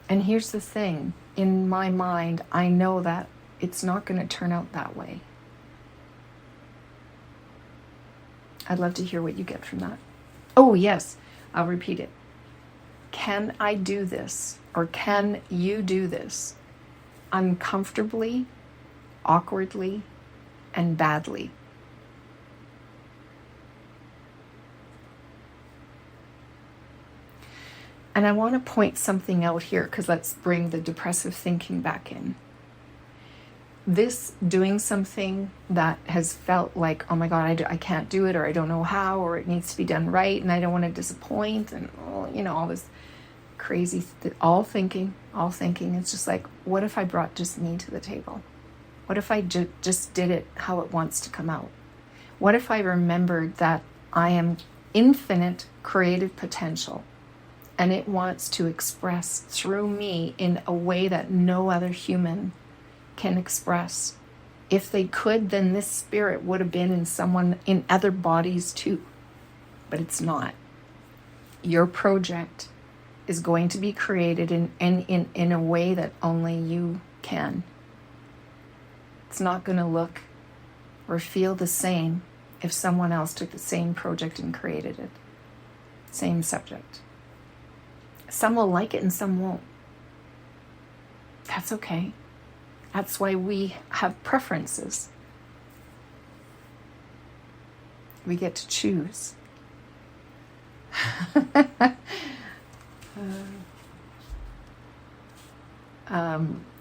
And here's the thing, in my mind, I know that it's not going to turn out that way. I'd love to hear what you get from that. Oh yes, I'll repeat it. Can I do this, or can you do this uncomfortably, awkwardly, and badly? And I want to point something out here, because let's bring the depressive thinking back in. This doing something that has felt like, oh my God, I can't do it, or I don't know how, or it needs to be done right, and I don't want to disappoint, and all this crazy, all thinking. It's just like, what if I brought just me to the table? What if I just did it how it wants to come out? What if I remembered that I am infinite creative potential, and it wants to express through me in a way that no other human can express? If they could, then this spirit would have been in someone, in other bodies too. But it's not. Your project is going to be created in a way that only you can. It's not going to look or feel the same if someone else took the same project and created it. Same subject. Some will like it and some won't. That's okay. That's why we have preferences. We get to choose.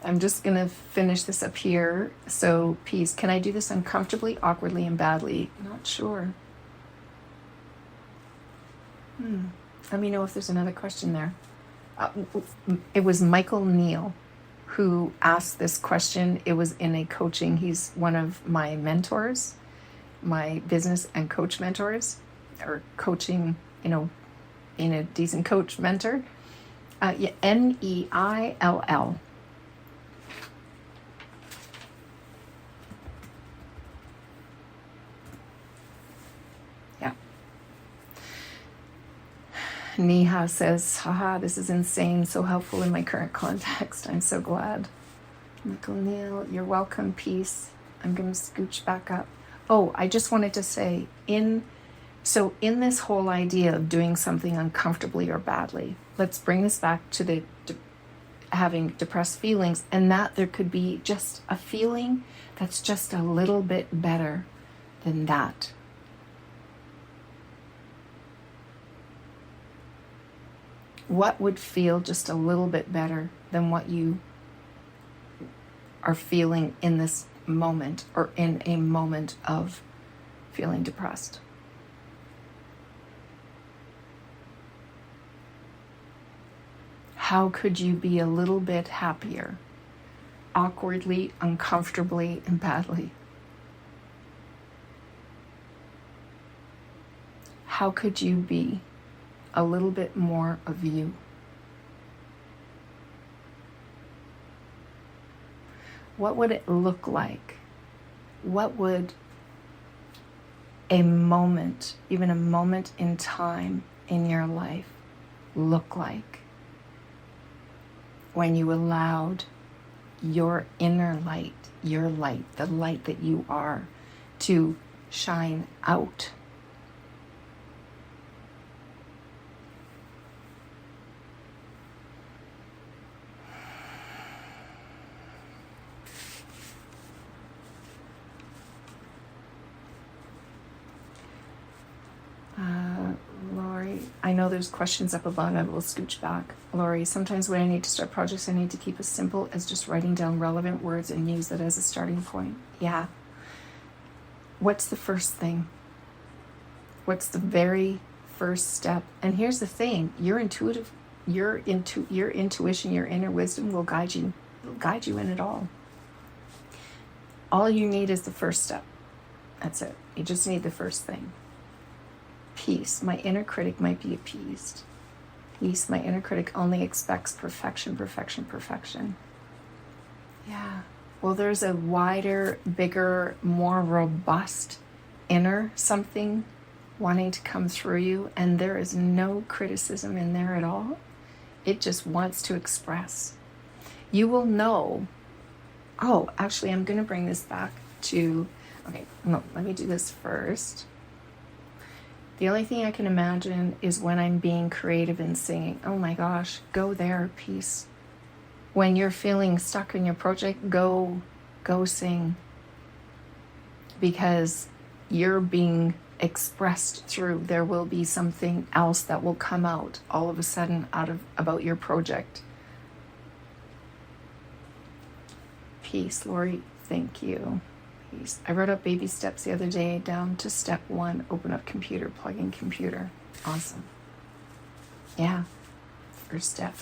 I'm just going to finish this up here. So, Peace, can I do this uncomfortably, awkwardly, and badly? Not sure. Let me know if there's another question there. It was Michael Neal who asked this question. It was in a coaching. He's one of my mentors, my business and coach mentors, or coaching, being a decent coach mentor. Neill. Yeah. Neha says, haha, this is insane, so helpful in my current context. I'm so glad. Michael Neal, you're welcome. Peace. I'm going to scooch back up. Oh, I just wanted to say, in this whole idea of doing something uncomfortably or badly, let's bring this back to the having depressed feelings, and that there could be just a feeling that's just a little bit better than that. What would feel just a little bit better than what you are feeling in this moment, or in a moment of feeling depressed? How could you be a little bit happier, awkwardly, uncomfortably, and badly? How could you be a little bit more of you? What would it look like? What would a moment, even a moment in time in your life, look like when you allowed your inner light, your light, the light that you are, to shine out. Lori, I know there's questions up above. I will scooch back. Lori, sometimes when I need to start projects, I need to keep as simple as just writing down relevant words and use that as a starting point. Yeah. What's the first thing? What's the very first step? And here's the thing: your intuition, your inner wisdom will guide you in it all. All you need is the first step. That's it. You just need the first thing. Peace. My inner critic might be appeased. Peace. My inner critic only expects perfection, perfection, perfection. Yeah. Well, there's a wider, bigger, more robust inner something wanting to come through you, and there is no criticism in there at all. It just wants to express. You will know. Oh, actually, I'm going to bring this back to, okay, no, let me do this first. The only thing I can imagine is when I'm being creative and singing. Oh my gosh, go there, peace. When you're feeling stuck in your project, go sing. Because you're being expressed through. There will be something else that will come out all of a sudden about your project. Peace, Lori, thank you. Peace. I wrote up baby steps the other day down to step 1, open up computer, plug in computer. Awesome. Yeah, first step.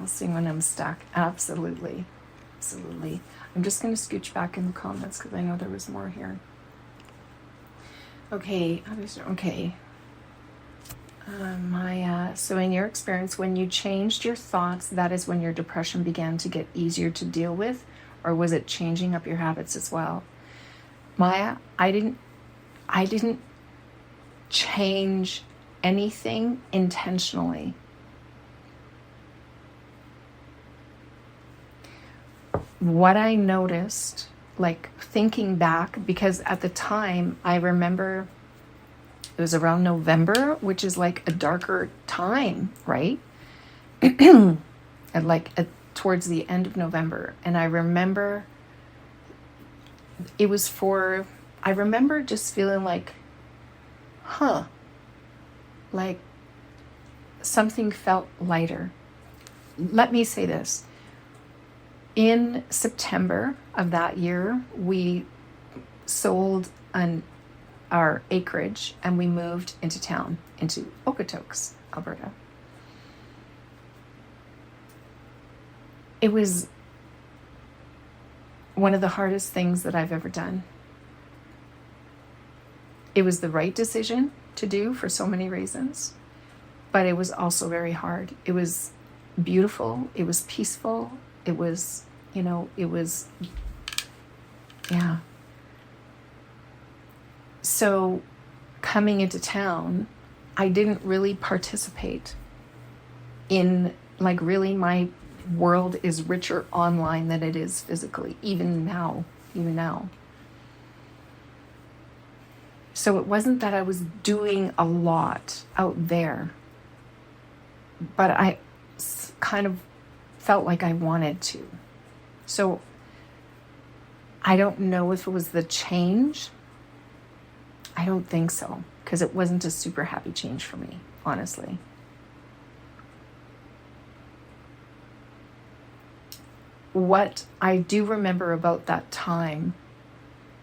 I'll sing when I'm stuck. Absolutely. Absolutely. I'm just going to scooch back in the comments because I know there was more here. Okay. Okay. So in your experience, when you changed your thoughts, that is when your depression began to get easier to deal with, or was it changing up your habits as well? Maya, I didn't change anything intentionally. What I noticed, like thinking back, because at the time I remember it was around November, which is like a darker time, right? Towards the end of November. And I remember I remember just feeling like, like something felt lighter. Let me say this. In September of that year, we sold our acreage and we moved into town, into Okotoks, Alberta. It was one of the hardest things that I've ever done. It was the right decision to do for so many reasons, but it was also very hard. It was beautiful. It was peaceful. It was, yeah. So coming into town, I didn't really participate in, like, really my world is richer online than it is physically, even now. So it wasn't that I was doing a lot out there, but I kind of felt like I wanted to. So I don't know if it was the change. I don't think so, because it wasn't a super happy change for me, honestly. What I do remember about that time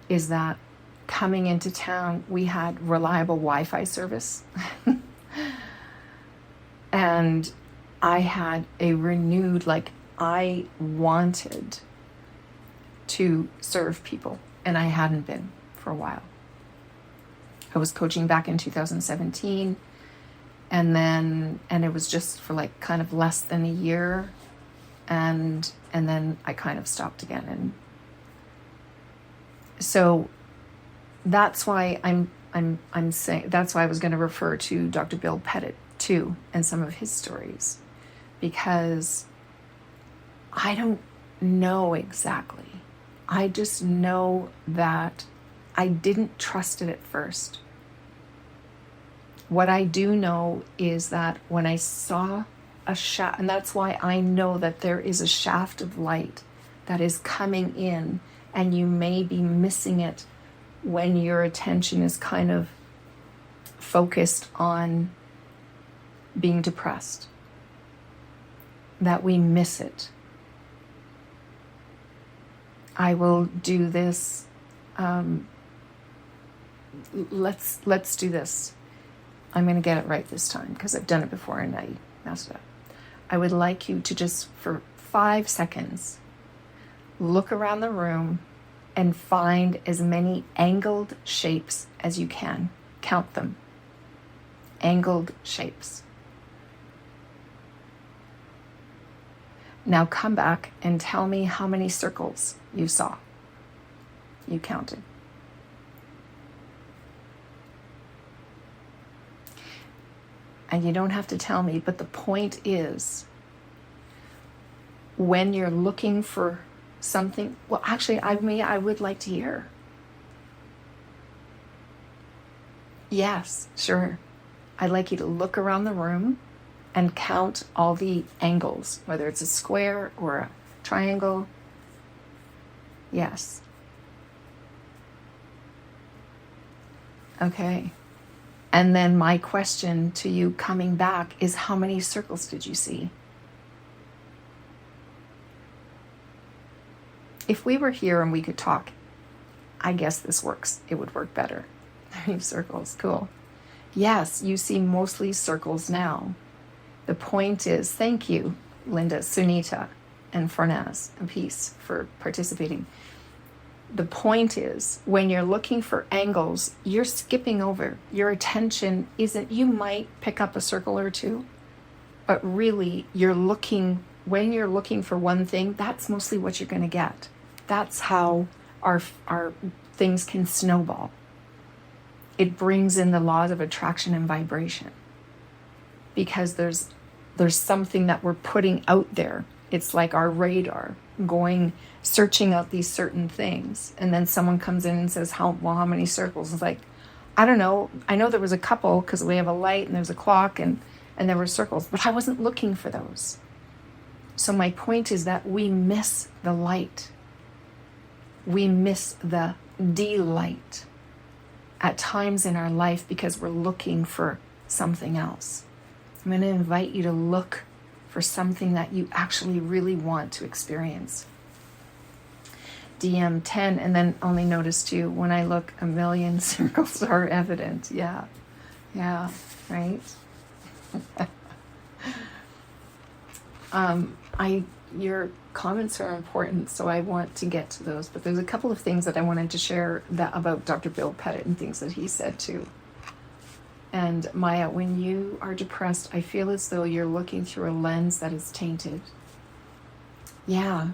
is that coming into town, we had reliable Wi-Fi service. And I had a renewed, I wanted to serve people, and I hadn't been for a while. I was coaching back in 2017, and it was just for kind of less than a year, and then I kind of stopped again. And so that's why I'm saying, that's why I was going to refer to Dr. Bill Pettit too, and some of his stories, because I don't know exactly. I just know that I didn't trust it at first. What I do know is that when I saw a shaft, and that's why I know that there is a shaft of light that is coming in, and you may be missing it when your attention is kind of focused on being depressed, that we miss it. I will do this. Let's do this. I'm going to get it right this time because I've done it before and I messed it up. I would like you to just, for 5 seconds, look around the room and find as many angled shapes as you can. Count them. Angled shapes. Now come back and tell me how many circles you saw. You counted. And you don't have to tell me, but the point is, when you're looking for something, well, actually, I would like to hear. Yes, sure. I'd like you to look around the room and count all the angles, whether it's a square or a triangle. Yes. Okay. And then my question to you coming back is, how many circles did you see? If we were here and we could talk, I guess this works. It would work better. 3 circles. Cool. Yes, you see mostly circles now. The point is, thank you, Linda, Sunita, and Farnaz, and Peace for participating. The point is, when you're looking for angles, you're skipping over. Your attention isn't, you might pick up a circle or two, but really when you're looking for one thing, that's mostly what you're going to get. That's how our things can snowball. It brings in the laws of attraction and vibration, because there's something that we're putting out there. It's like our radar searching out these certain things. And then someone comes in and says, how many circles? It's like, I don't know. I know there was a couple because we have a light and there's a clock and there were circles, but I wasn't looking for those. So my point is that we miss the light. We miss the delight at times in our life because we're looking for something else. I'm going to invite you to look for something that you actually really want to experience. DM 10, and then only notice too, when I look, 1,000,000 circles are evident. Yeah, right? Your comments are important, so I want to get to those, but there's a couple of things that I wanted to share about Dr. Bill Pettit and things that he said too. And Maya, when you are depressed, I feel as though you're looking through a lens that is tainted. Yeah.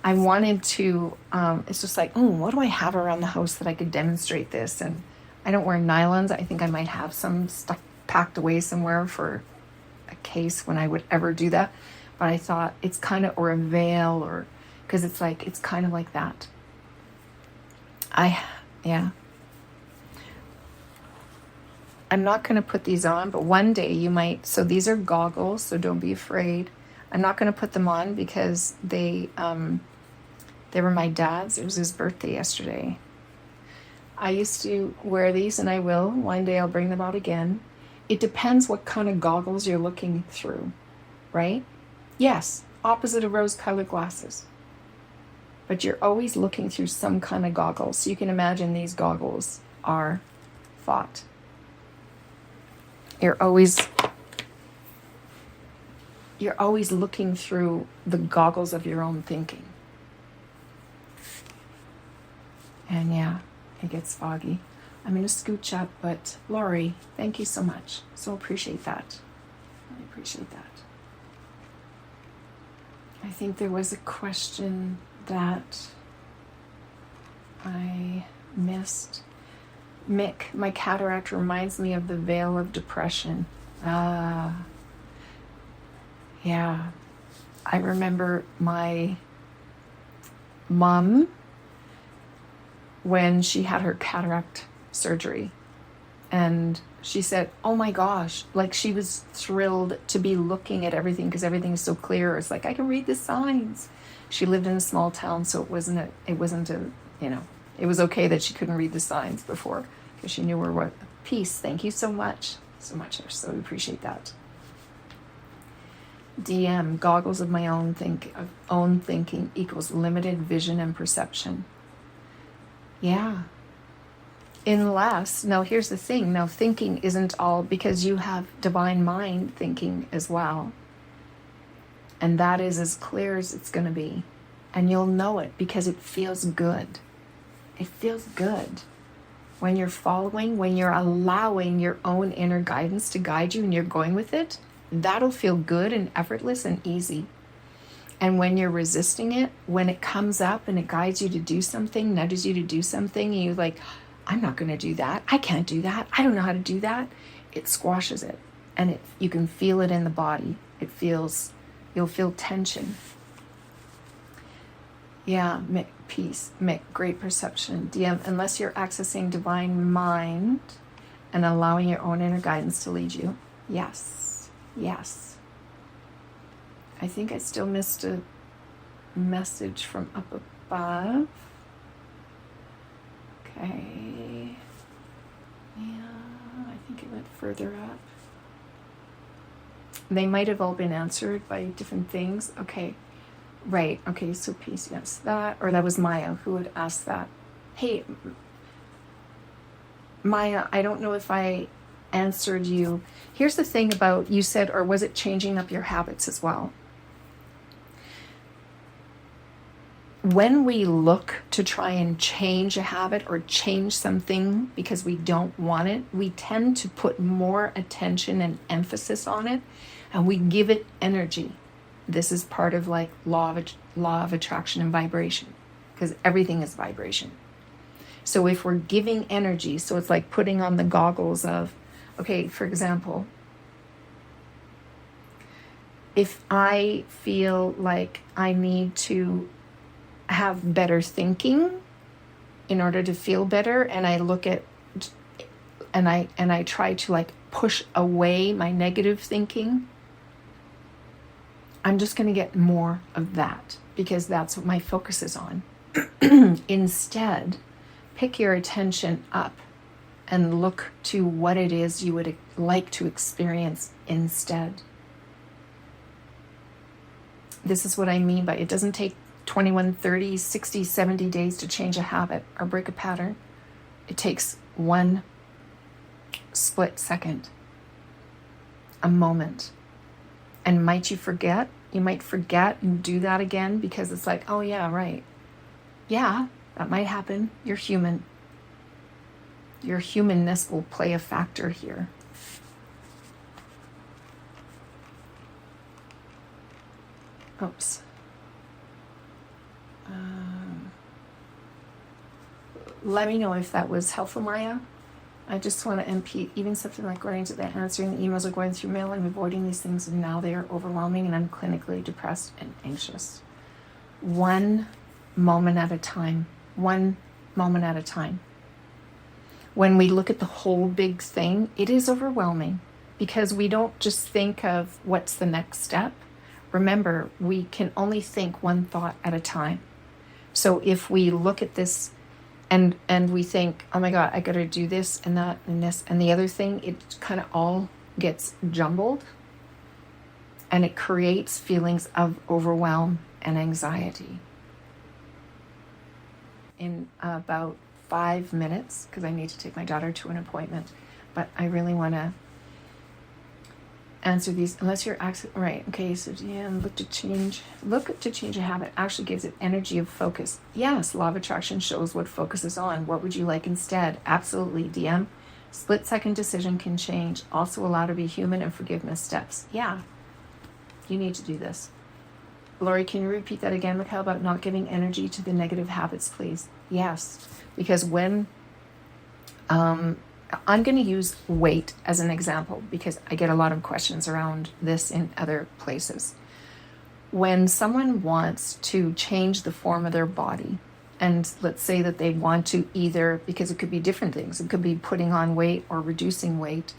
I wanted to, it's just like, what do I have around the house that I could demonstrate this? And I don't wear nylons. I think I might have some stuff packed away somewhere for a case when I would ever do that. But I thought it's kind of, or a veil, or, because it's kind of like that. I'm not going to put these on, but one day you might. So these are goggles, so don't be afraid. I'm not going to put them on because they were my dad's. It was his birthday yesterday. I used to wear these, and I will. One day I'll bring them out again. It depends what kind of goggles you're looking through, right? Yes, opposite of rose-colored glasses. But you're always looking through some kind of goggles. So you can imagine these goggles are thought. You're always looking through the goggles of your own thinking. And yeah, it gets foggy. I'm going to scooch up, but Laurie, thank you so much. So appreciate that. I appreciate that. I think there was a question that I missed. Mick, my cataract reminds me of the veil of depression. Ah, yeah. I remember my mom when she had her cataract surgery, and she said, oh my gosh, like she was thrilled to be looking at everything because everything is so clear. It's like, I can read the signs. She lived in a small town, so it wasn't a, it was okay that she couldn't read the signs before because she knew where what. Peace. Thank you so much. So much. I so appreciate that. DM, goggles of my own thinking equals limited vision and perception. Yeah. Unless, now here's the thing, now thinking isn't all, because you have divine mind thinking as well. And that is as clear as it's going to be. And you'll know it because it feels good. It feels good. When you're following, when you're allowing your own inner guidance to guide you and you're going with it, that'll feel good and effortless and easy. And when you're resisting it, when it comes up and it guides you to do something, nudges you to do something, and you're like, I'm not going to do that. I can't do that. I don't know how to do that. It squashes it. And you can feel it in the body. You'll feel tension. Yeah, Mick, peace. Mick, great perception. DM, unless you're accessing divine mind and allowing your own inner guidance to lead you. Yes. Yes. I think I still missed a message from up above. Okay. Yeah, I think it went further up. They might have all been answered by different things. Okay. Right. Okay, so peace, yes. That, or that was Maya who had asked that. Hey, Maya, I don't know if I answered you. Here's the thing about, you said, or was it changing up your habits as well? When we look to try and change a habit or change something because we don't want it, we tend to put more attention and emphasis on it, and we give it energy. This is part of like law of attraction and vibration, because everything is vibration. So if we're giving energy, so it's like putting on the goggles of, okay, for example, if I feel like I need to have better thinking in order to feel better, and I look at and I try to like push away my negative thinking, I'm just going to get more of that because that's what my focus is on. Instead, pick your attention up and look to what it is you would like to experience instead. This is what I mean by it doesn't take 21, 30, 60, 70 days to change a habit or break a pattern. It takes one split second, a moment. And might you forget? You might forget and do that again because it's like, oh yeah, right. Yeah, that might happen. You're human. Your humanness will play a factor here. Oops. Let me know if that was helpful, Maya. I just want to MP, even something like going to the answering the emails or going through mail and avoiding these things, and now they are overwhelming and I'm clinically depressed and anxious. One moment at a time. One moment at a time. When we look at the whole big thing, it is overwhelming because we don't just think of what's the next step. Remember, we can only think one thought at a time. So if we look at this and we think, oh my God, I got to do this and that and this and the other thing, it kind of all gets jumbled and it creates feelings of overwhelm and anxiety. In about 5 minutes, because I need to take my daughter to an appointment, but I really want to answer these unless you're right. Okay, so DM, look to change a habit actually gives it energy of focus. Yes, law of attraction shows what focus is on. What would you like instead? Absolutely. DM, split second decision can change. Also allow to be human and forgiveness steps. Yeah, you need to do this. Lori, can you repeat that again, Michaela, about not giving energy to the negative habits, please? Yes, because when I'm going to use weight as an example because I get a lot of questions around this in other places. When someone wants to change the form of their body, and let's say that they want to either, because it could be different things, it could be putting on weight or reducing weight,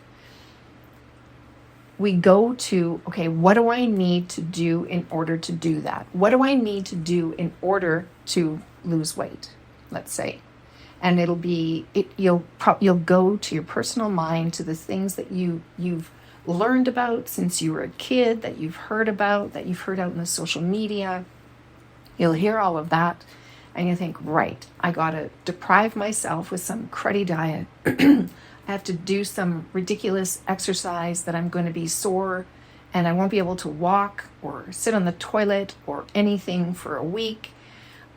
we go to, okay, what do I need to do in order to do that? What do I need to do in order to lose weight, let's say? And it'll be, you'll go to your personal mind, to the things that you've learned about since you were a kid, that you've heard about, that you've heard out in the social media. You'll hear all of that, and you think, right, I gotta deprive myself with some cruddy diet. I have to do some ridiculous exercise that I'm going to be sore, and I won't be able to walk or sit on the toilet or anything for a week.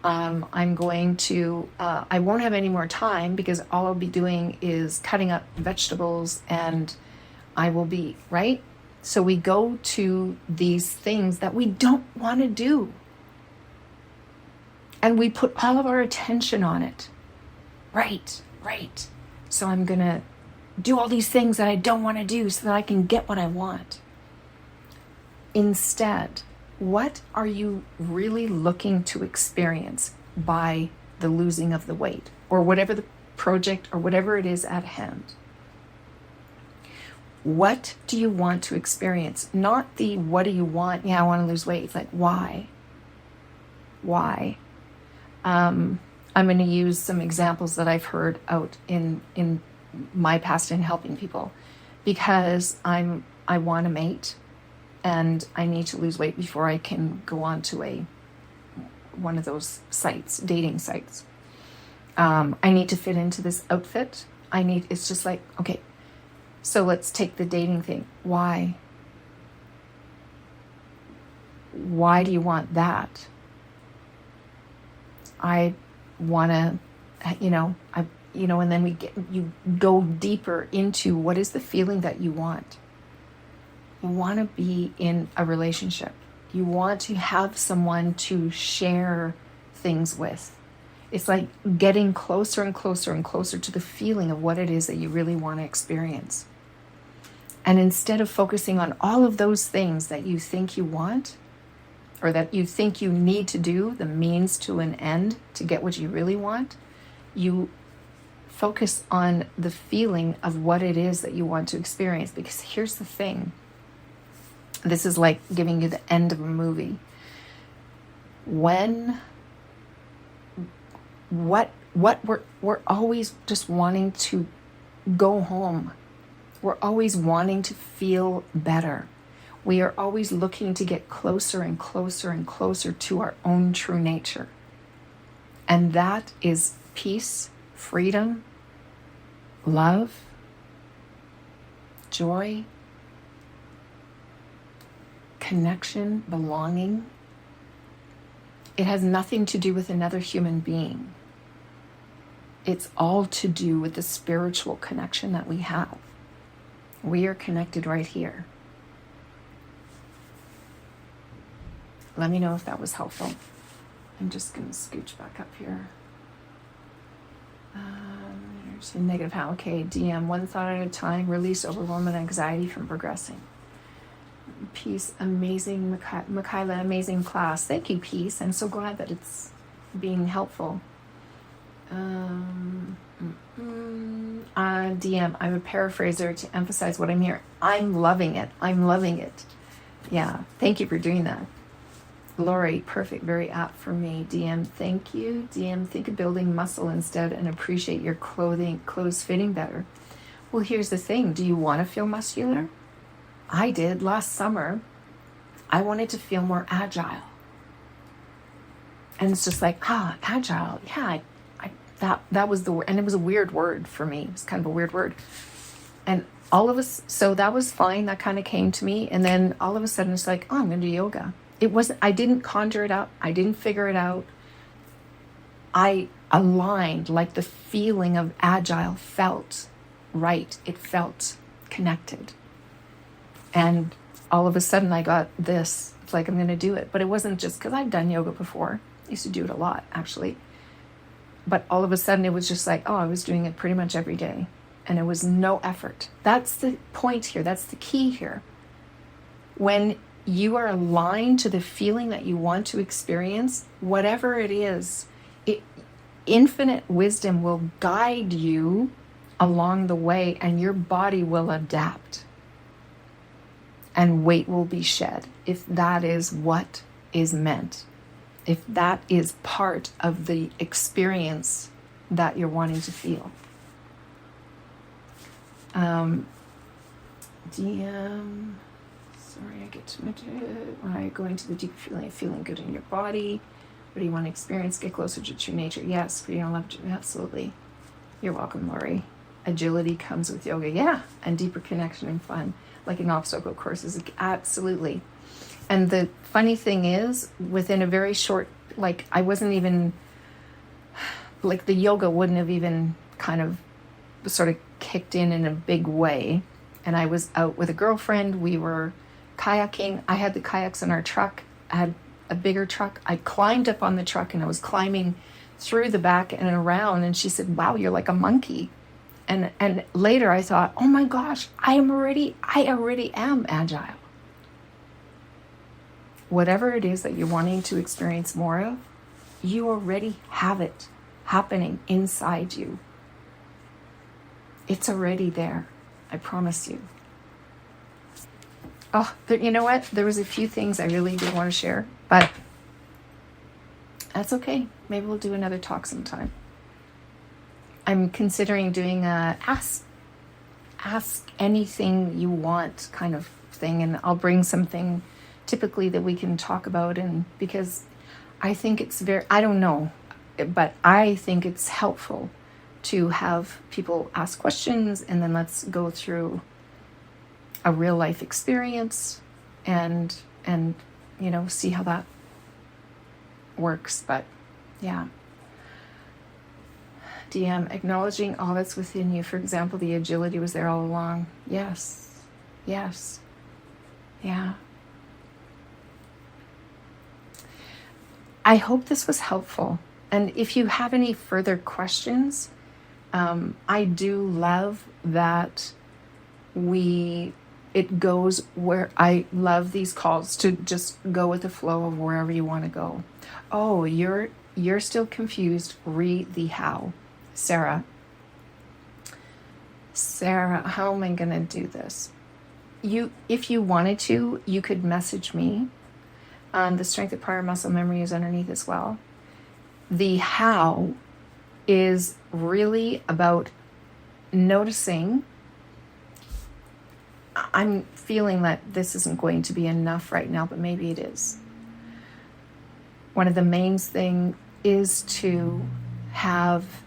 I'm going to, I won't have any more time because all I'll be doing is cutting up vegetables, and I will be, right? So we go to these things that we don't want to do. And we put all of our attention on it. Right. So I'm going to do all these things that I don't want to do so that I can get what I want. Instead, what are you really looking to experience by the losing of the weight, or whatever the project or whatever it is at hand? What do you want to experience? Not the what do you want? Yeah, I want to lose weight. It's like, why? I'm going to use some examples that I've heard out in my past in helping people, because I want to mate, and I need to lose weight before I can go on to one of those sites, dating sites. I need to fit into this outfit. It's just like, okay, so let's take the dating thing. Why? Why do you want that? I want to, and then you go deeper into what is the feeling that you want. You want to be in a relationship. You want to have someone to share things with. It's like getting closer and closer and closer to the feeling of what it is that you really want to experience. And instead of focusing on all of those things that you think you want, or that you think you need to do, the means to an end to get what you really want, you focus on the feeling of what it is that you want to experience. Because here's the thing. This is like giving you the end of a movie. We're always just wanting to go home. We're always wanting to feel better. We are always looking to get closer and closer and closer to our own true nature. And that is peace, freedom, love, joy, connection, belonging. It has nothing to do with another human being. It's all to do with the spiritual connection that we have. We are connected right here. Let me know if that was helpful. I'm just going to scooch back up here. Negative how? Okay, DM, one thought at a time, release overwhelm and anxiety from progressing. Peace, amazing, Michaela, amazing class. Thank you, Peace. I'm so glad that it's being helpful. DM, I'm a paraphraser to emphasize what I'm hearing. I'm loving it. Yeah, thank you for doing that. Lori, perfect, very apt for me. DM, thank you. DM, think of building muscle instead and appreciate your clothes fitting better. Well, here's the thing. Do you want to feel muscular? I did last summer. I wanted to feel more agile. And it's just like, agile. Yeah, that was the word. And it was a weird word for me. It was kind of a weird word. And so that was fine. That kind of came to me. And then all of a sudden it's like, I'm going to do yoga. I didn't conjure it up. I didn't figure it out. I aligned, like the feeling of agile felt right. It felt connected. And all of a sudden I got this. It's like, I'm going to do it. But it wasn't just because I've done yoga before. I used to do it a lot, actually. But all of a sudden it was just like, oh, I was doing it pretty much every day. And it was no effort. That's the point here. That's the key here. When you are aligned to the feeling that you want to experience, whatever it is, infinite wisdom will guide you along the way, and your body will adapt. And weight will be shed if that is what is meant. If that is part of the experience that you're wanting to feel. DM, sorry, I get timid. When I go into the deep feeling good in your body. What do you want to experience? Get closer to true nature. Yes, freedom, love, absolutely. You're welcome, Lori. Agility comes with yoga. Yeah, and deeper connection and fun. Like an obstacle course is absolutely. And the funny thing is, within a very short, like I wasn't even, like the yoga wouldn't have even kind of sort of kicked in a big way. And I was out with a girlfriend. We were kayaking. I had the kayaks in our truck. I had a bigger truck. I climbed up on the truck and I was climbing through the back and around. And she said, wow, you're like a monkey. And later I thought, oh my gosh, I already am agile. Whatever it is that you're wanting to experience more of, you already have it happening inside you. It's already there. I promise you. Oh, you know what? There was a few things I really did want to share, but that's okay. Maybe we'll do another talk sometime. I'm considering doing a ask anything you want kind of thing, and I'll bring something typically that we can talk about, and because I think it's I don't know, but I think it's helpful to have people ask questions, and then let's go through a real life experience and see how that works. But yeah. DM, acknowledging all that's within you. For example, the agility was there all along. Yes. Yeah. I hope this was helpful. And if you have any further questions, I do love that it goes where I love these calls to just go with the flow of wherever you want to go. Oh, you're still confused. Read the how. Sarah, how am I going to do this? If you wanted to, you could message me. The strength of prior muscle memory is underneath as well. The how is really about noticing. I'm feeling that this isn't going to be enough right now, but maybe it is. One of the main things is to have,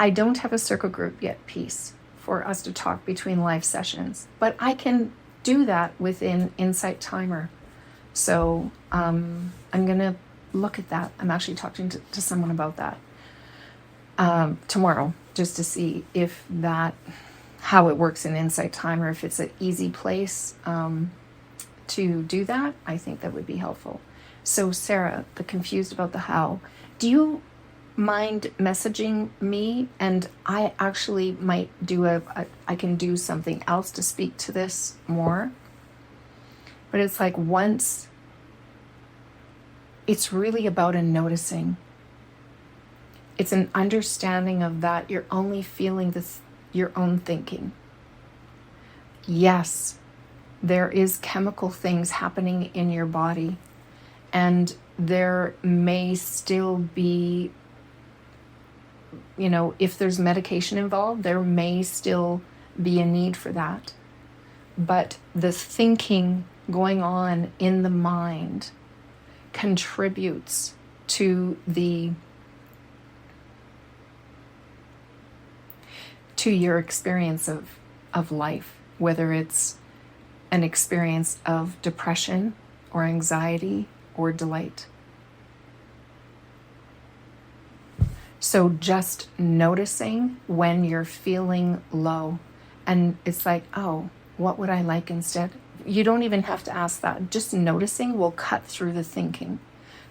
I don't have a circle group yet piece for us to talk between live sessions, but I can do that within Insight Timer. So I'm going to look at that. I'm actually talking to someone about that tomorrow, just to see if how it works in Insight Timer, if it's an easy place to do that. I think that would be helpful. So Sarah, the confused about the how, do you mind messaging me? And I actually might do I can do something else to speak to this more. But it's like it's really about a noticing. It's an understanding of that you're only feeling your own thinking. Yes, there is chemical things happening in your body, and there may still be, if there's medication involved, there may still be a need for that. But the thinking going on in the mind contributes to your experience of life, whether it's an experience of depression or anxiety or delight. So just noticing when you're feeling low, and it's like, oh, what would I like instead? You don't even have to ask that. Just noticing will cut through the thinking,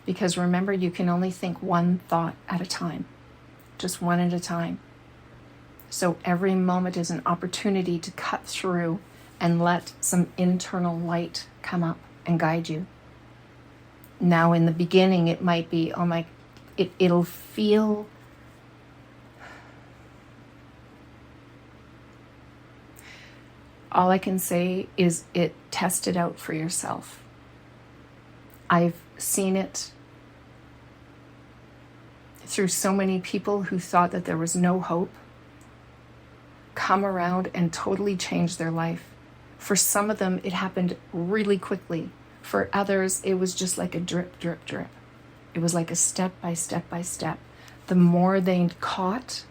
because remember, you can only think one thought at a time. just one at a time. So every moment is an opportunity to cut through and let some internal light come up and guide you. Now in the beginning it might be, it'll feel, all I can say is test it out for yourself. I've seen it through so many people who thought that there was no hope come around and totally change their life. For some of them, it happened really quickly. For others, it was just like a drip, drip, drip. It was like a step by step by step. The more they caught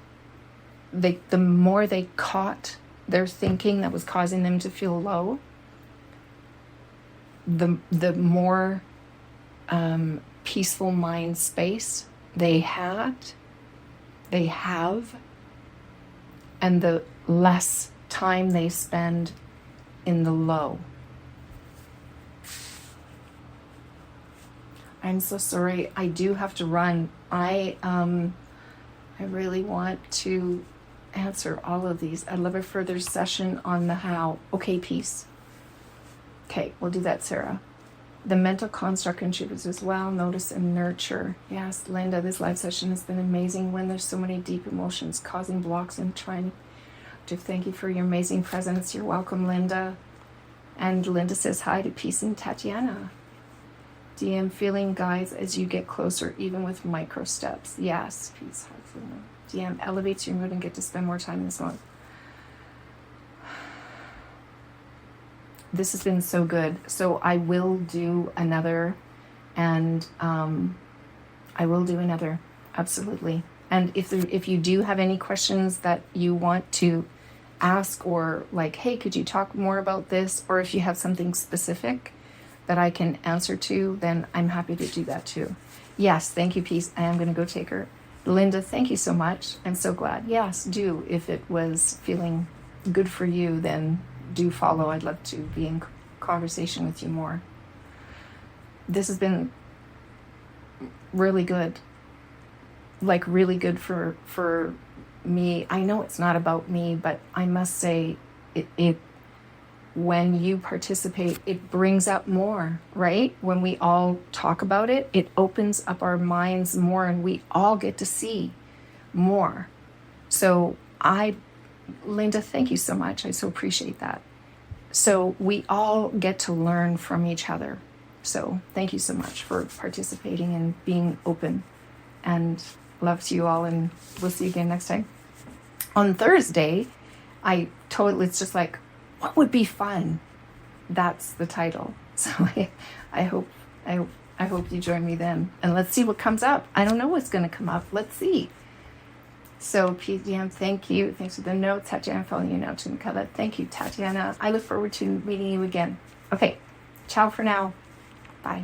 their thinking that was causing them to feel low, the more peaceful mind space they have, and the less time they spend in the low. I'm so sorry. I do have to run. I really want to answer all of these. I'd love a further session on the how. Okay, peace. Okay, we'll do that, Sarah. The mental construct contributes as well. Notice and nurture. Yes, Linda, this live session has been amazing when there's so many deep emotions causing blocks and trying to thank you for your amazing presence. You're welcome, Linda. And Linda says hi to Peace and Tatiana. DM feeling guides as you get closer, even with micro steps. Yes, peace. DM elevates your mood and get to spend more time in this month. This has been so good. So I will do another, and I will do another, absolutely. And if you do have any questions that you want to ask, or like, hey, could you talk more about this? Or if you have something specific that I can answer to, then I'm happy to do that too. Yes, thank you, Peace. I am going to go take her. Linda, thank you so much. I'm so glad. Yes, do. If it was feeling good for you, then do follow. I'd love to be in conversation with you more. This has been really good. Like really good for me. I know it's not about me, but I must say it when you participate, it brings up more, right? When we all talk about it, it opens up our minds more and we all get to see more. So Linda, thank you so much. I so appreciate that. So we all get to learn from each other. So thank you so much for participating and being open, and love to you all, and we'll see you again next time. On Thursday, it's just like, what would be fun? That's the title. So I hope you join me then. And let's see what comes up. I don't know what's going to come up. Let's see. So PDM, thank you. Thanks for the notes. Tatiana, following you now to Michaela. Thank you, Tatiana. I look forward to meeting you again. Okay. Ciao for now. Bye.